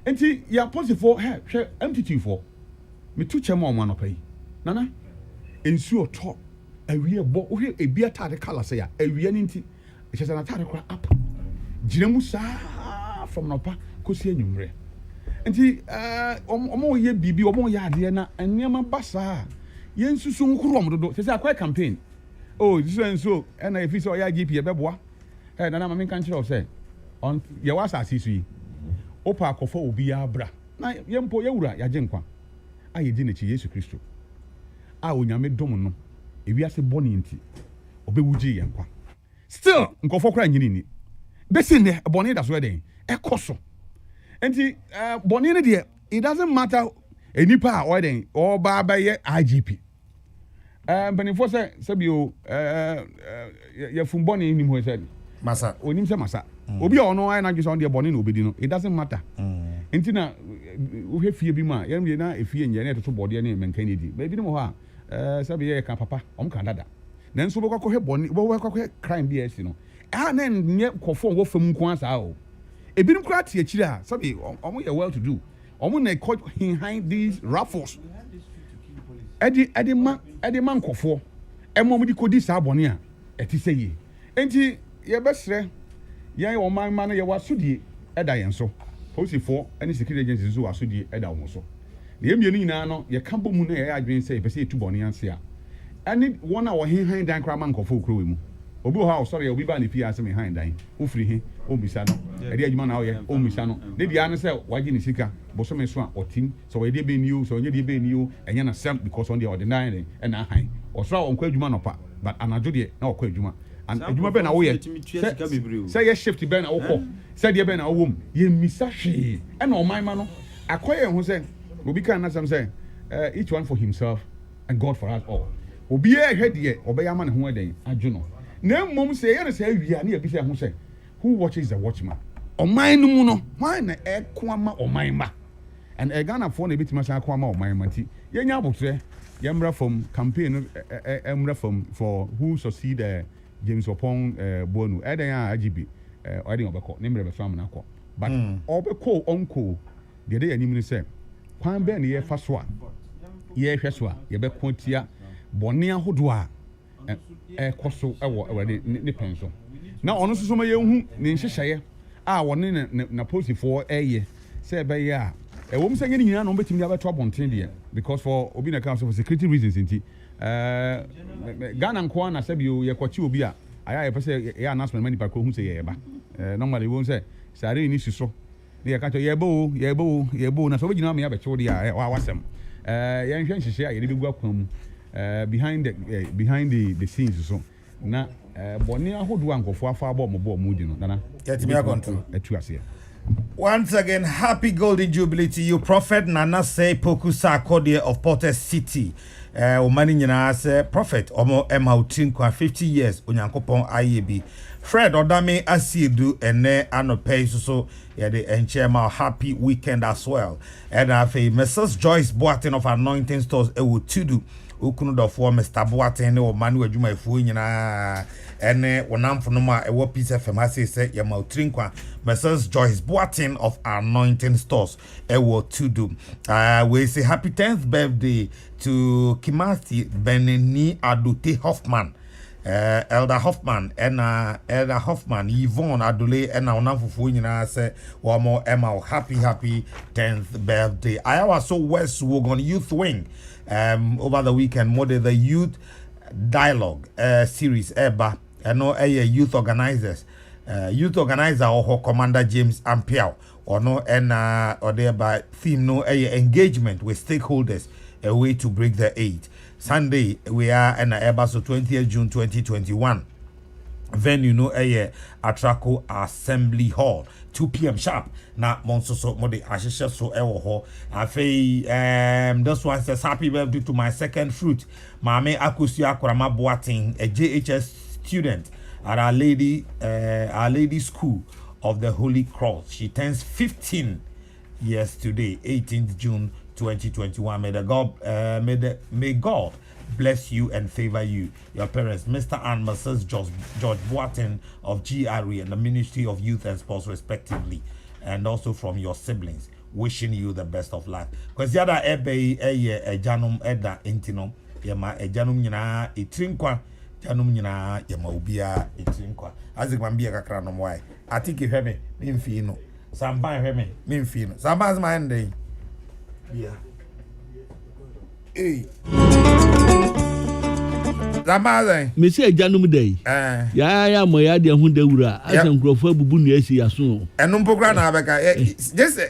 enti ya police for hwe MTT for me tu chema o ma no pay nana ensu oto awie bo ohwe ebi atade color say ya awie ni nti e chese na atade kra up giremu sa from nopa kosi anwumre enti omo ye bibi omo ye ade na enema basa ye nsusu nkrom dodo say akwa campaign oh this one so na if so ya GP e beboa na ma kan kire o say on ye wasa asisu yi opa akofo obi ya bra na ye mpo ye wura ya genkwa aye di na chi Yesu Kristo a onyame dom no ewiase boni nti obewuji ye nkwa still nkofo kra nyini ni besin de boni da so den ekoso enti boni ne de it doesn't matter enipa a o den o ba ba ye IGP benifo se bio ye fun boni ni mo se masa onim se masa obi a ono ai na gbe so de boni na obedi no it doesn't matter enti na wo hwe fie bi ma ye na efie nye na etoto bodi ne menkan ne di ba bi no ho a sabi ye ka papa ka dada nanso bo kwakọ he boni bo kwakọ crime bi esi no na nye kofo wo fam nko asa o ebinim kra tie akire a sabi omo ye well to do omo na behind these raffles edi man kofo emo di kodi sa boni a eti seye enti ye besre ye o man no ye wasodie eda yen so police for any security agencies so wasodie eda wo so na yemienu nyina no ye ka bomu na ye adwen say pese etu boni anse a ani wona wo hen dan kra man kofo okro we mu obi ho sorry obi ba ne pia ase me han dan ofiri he o bisa no e de adwuma na o ye o misa no de dia ne say waje ne sika boso me so a otim so we de be niu so onye de be niu enya na sem because on the ordinary and na han o so on kwa adwuma no pa but anajo de na o kwa adwuma and adwuma be na wo ye say ye shift be na wo ko say de be na wo m ye misa hwe e na o man ma no akoye ho say obi kan na some say each one for himself and God for us all obi e hwede ye obeyama ne ho eden adwo na mom say ye say awia na ye bi say ho say who watches the watchman oman no mu no why na ekoama oman ma and Ghana for na bitima san ekoama oman ma ti ye nya abotre ye mra from campaign emra from for who succeed James Opon Bonu eden a agibi eden obekọ ne mra be fam na akọ but obekọ onko de dey anim ni say kwan be na ye fa so a ye hwe so a ye be kontia bone ahodo a koso ewo awade ne penso na ono soso ma ye hu ne nhyehyeye a wone na police for eye say be ya ewom say nyina nyina no betimi ya beto abonten de because for obi na council for security reasons nti Ghana nko na say bi ye kwachi obi a aya ye pese ye announcement mani pa ko hu say ye ba normally won say sare ni suso dey ka to yebo na so be gina me abecho dey wa wasem yen hwe nhihye a ye dey begu akwan mu behind the scenes so na boni ahodo ankofo afa abo mo di no nana get me control etu ase. Once again, happy golden jubilee to you, Prophet Nana Say Poku Sarkodie of Porter City. Omani nyina say Prophet omo emautin kwa 50 years onyankopon IAB. Fred Odame Asiedu ene anope so yeah the enchema happy weekend as well. And afi Mrs. Joyce Boatin of Anointing Stores ewo tudu ukunu do for Mr. Boatin ne omani adwuma efu nyina ene wonamfo no ma ewo Peace FM ase say ya mautin kwa Mrs. Joyce Boatin of Anointing Stores ewo tudu. We say happy 10th birthday to Kimati Beneni Adute Hoffman. Elder Hoffman and Elder Hoffman Yvonne Adule and now Nafufu nyina say one more Emma happy 10th birthday. I was so West Wogon Youth Wing over the weekend more the youth dialogue series eba and no youth organizers youth organizer or Commander James Ampiao or no and or thereby theme no engagement with stakeholders a way to break the 8. Sunday we are in Airbus 20th June 2021. Venue no Atraco Assembly Hall 2 p.m. sharp. Na monso mode ashisha so ewo ho. Afei this one says happy birthday to my second fruit. Mame Akusi Akorama Boating, a JHS student at Our Lady School of the Holy Cross. She turns 15 years today, 18th June 2021. May God bless you and favor you, your parents, Mr. and Mrs. George Boatin of GRE and the Ministry of Youth and Sports respectively, and also from your siblings, wishing you the best of luck. Because the other janum eda intino yama janum nyina etrinkwa janum nyina yama ubia etrinkwa azikmambia kakra no mwai atiki hweme mimfi no samba hweme mimfi no samba azma ende. Yeah. Hey. Zamaze. Me say janum day. Ya moya de hu dawura. Asa nkrofo abubu nu asi yaso. Enum program na abeka. Just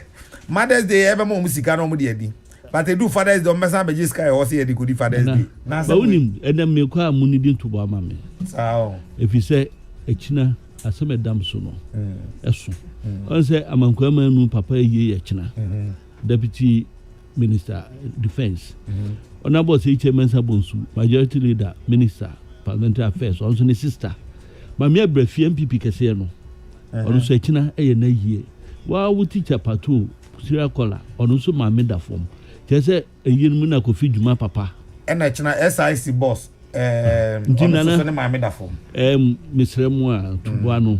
Mother's Day ever mo musika no mo de adi. But they do Father's Day mesa be just kai hosi e di kodi Father's Day. Na ba unim enam me kwa munidi ntobo ama me. Sao. If you say echina asem edam so no. Eso. On say amankwa manu papa ye echina. Deputy Minister Defense. Honorable Chairman Sabonsu, Majority Leader, Minister, Parliamentary Affairs, also the sister. Mamia Brefi MPP Kaseno. Also China na ye. Wa wo teacher pato serial caller also mameda form. They say a yinmuna kofi juma papa. And China SIC boss also na mameda form. Mr. Mwa Tubuano.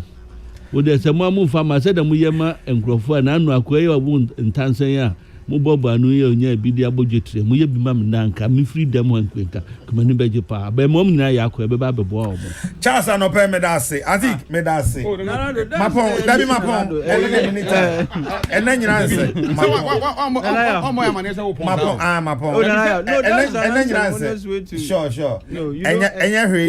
Wo de se mo farmer said mu yema enkrofo na anu akoye wo ntansan ya. Mubobo anu ye onya bidi abojetre mu ye bima menanka me freedom hankwenka kuma ni beje pa be mom nyina ya akọ be ba bebo omo Charles anope me da se atik me da se mapon dabi mapon ene nyina se omo ya mane se wo pon mapon ene nyina se sure enya hwe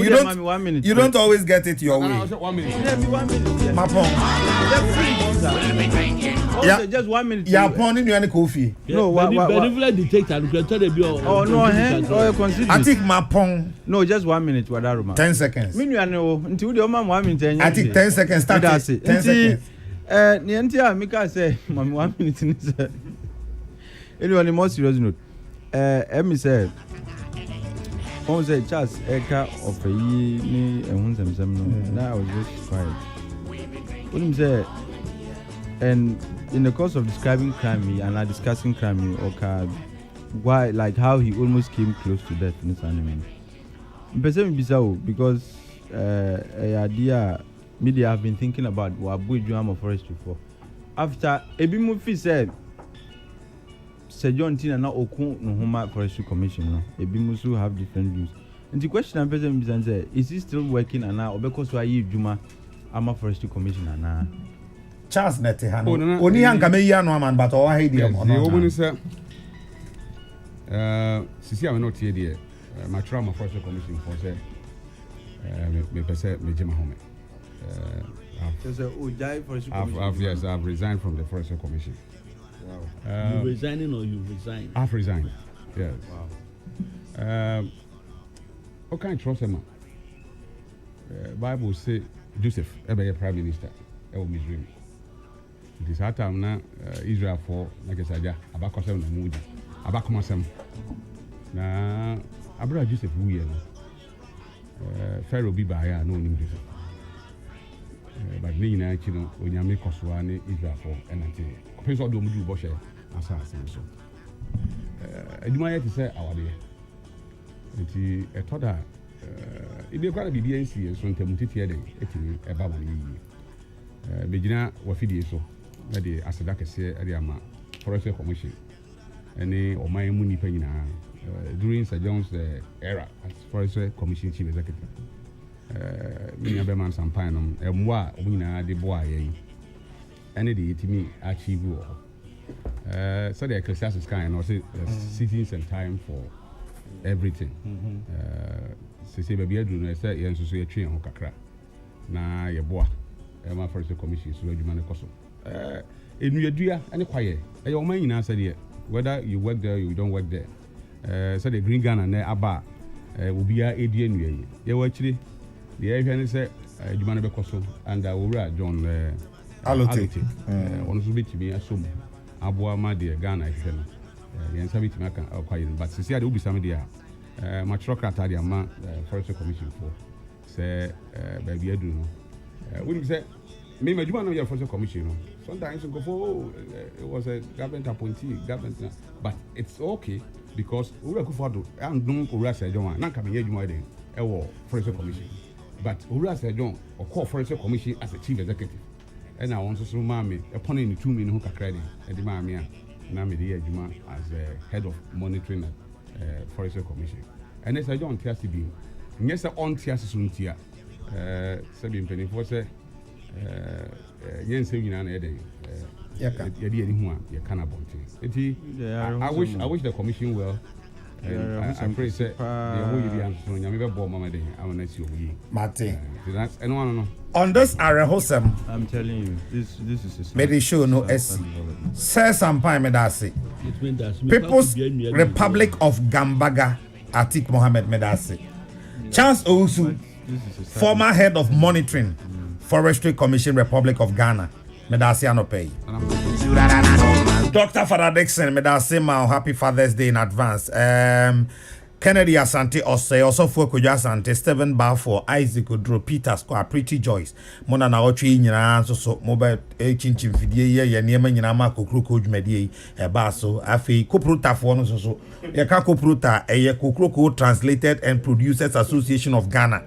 you don't always get it your way. 1 minute mapon yeah, just 1 minute. Yeah, pounding you any coffee. No, what? Benevolent detector. Oh no, oh consider. I think my pong. No, just 1 minute. What that room? 10 seconds. Me no know until the man 1 minute. I think 10 seconds. Start. 10 seconds. Niantia Mika say, "Mami 1 minute." Anyway, on a more serious note, me say, "One say Charles Eka of a year ni ehun Now I was just quiet. What him say, and in the course of describing crime and discussing crime or why, like how he almost came close to death in this anime. Because idea media have been thinking about Wabu Juama Forest before. After Ebimufi said, Sir John Tina now Okun Nuhuma Forestry Commission, no? Ebimusu have different views. And the question I'm saying is he still working and now because why you Juma Ama Forestry Commission and now? Charles Netehano. Oni hanga me ya no man but o ha di am ono. The woman say sisi am not here there. My trauma forestry commission for say me pese me jema home. Yes, I've resigned from the Forestry Commission. Wow. You resigning or you resign? I've resigned. Yes. Wow. What kind of trust am I? Bible say Joseph, ever prime minister, ever Missouri. It is hard time now. Israel for like I said, abakosem na mudi, abakomasem. Na abra Joseph wuye na. Pharaoh bi ba ya no nim Joseph. But ni na chi no onyame kosoa ne Israel for enante. Opeso do mudu bo hye asa asem so. Aduma ye te say awade. Enti etoda ibe kwa bibia nsi so ntamu titie den etimi eba ba ni. Begina wafidie so na de aseda kese ade ama Forestry Commission any oman mu nipa nyina during Sir John's era as Forestry Commission chief executive me na be man sampan no emwa omu nyina de bo aye any de yetimi achieve wo so the Ecclesiastes kind no say seasons and time for everything say baby adu no say yen so ye twen ho kakra na ye boa Emma Forestry Commission so adwuma ne koso enuadua ane kwaye e yo man nyina say whether you work there or you don't work there so the green Ghana na aba obia edi enua yi ye wa kire ye hwe ne say adwuma ne be koso and owura John Alote ono so betimi asom aboa ma de Ghana hwe no ye nsa betimi aka kwaye but sisi ade obisa me dia ma trokrata de ama Forestry Commission for say baby adu no we say me majuma no your Forestry Commission no sometimes you go for it was a government appointee government but it's okay because Owura Akufo-Addo and no Owura Sejon na ka me adwuma den e wo Forestry Commission but Owura Sejon o call Forestry Commission as a chief executive and I want to so ma me upon in 2 million who kakra den e di ma me a na me dey adwuma as head of monitoring Forestry Commission and as Sejon tiasi bi nyesa on tiasi so ntia sabi mpenifo se yense nyina na yede yede ani hu a ye kana bonte enti I wish the commission well and I pray say the whole year so nyame be bo mama dey I want to see oyi Martin that's anyone no on this arehosem I'm telling you this is me dey show no SC say sampan me da say People's Republic of Gambaga Atik Mohammed Medase Charles Owusu former head of monitoring Forestry Commission Republic of Ghana Medase Anope Dr. Father Dixon Medase ma happy Father's Day in advance Kennedy Asante also for Kojo Asante Stephen Balfour Isaac Odro Peter Square Pretty Joyce Mona na otwe nyina so mobile chinchin fidie ye niema nyina ma Kokrokoo dwumadi e ba so afi koprotafo no so ye ka koprota ye Kokrokoo Translated and Producers Association of Ghana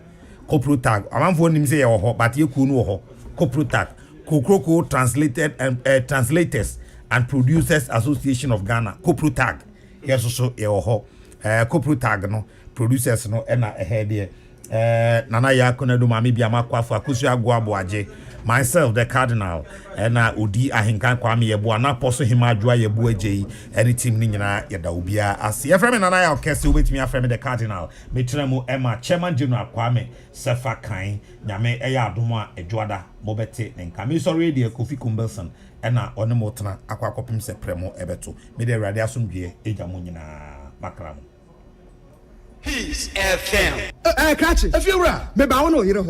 Koprotag amanfo nim say ye wo ho but ye ku no wo ho Koprotag Kokrokoo Translated and Translators and Producers Association of Ghana Koprotag yes so ye wo ho Koprotag no producers no na ehede nana ya konadu mami bia makwafu akusu agwa boaje myself the cardinal na odi ahenkan kwame yebo na poso hima adwa yebo agei any team ni nyina yeda obia ase ye frame nana ya okese obetimi aframe the cardinal metremu Emma chairman general kwame sefa kan nyame eya adomo a edwada mobete nka me sorry de Kofi Kumbelson na one motena akwa kopim se premo ebeto me de radio asomdwe ejamo nyina makram Peace FM. Catch it. If you're right, maybe I want to hear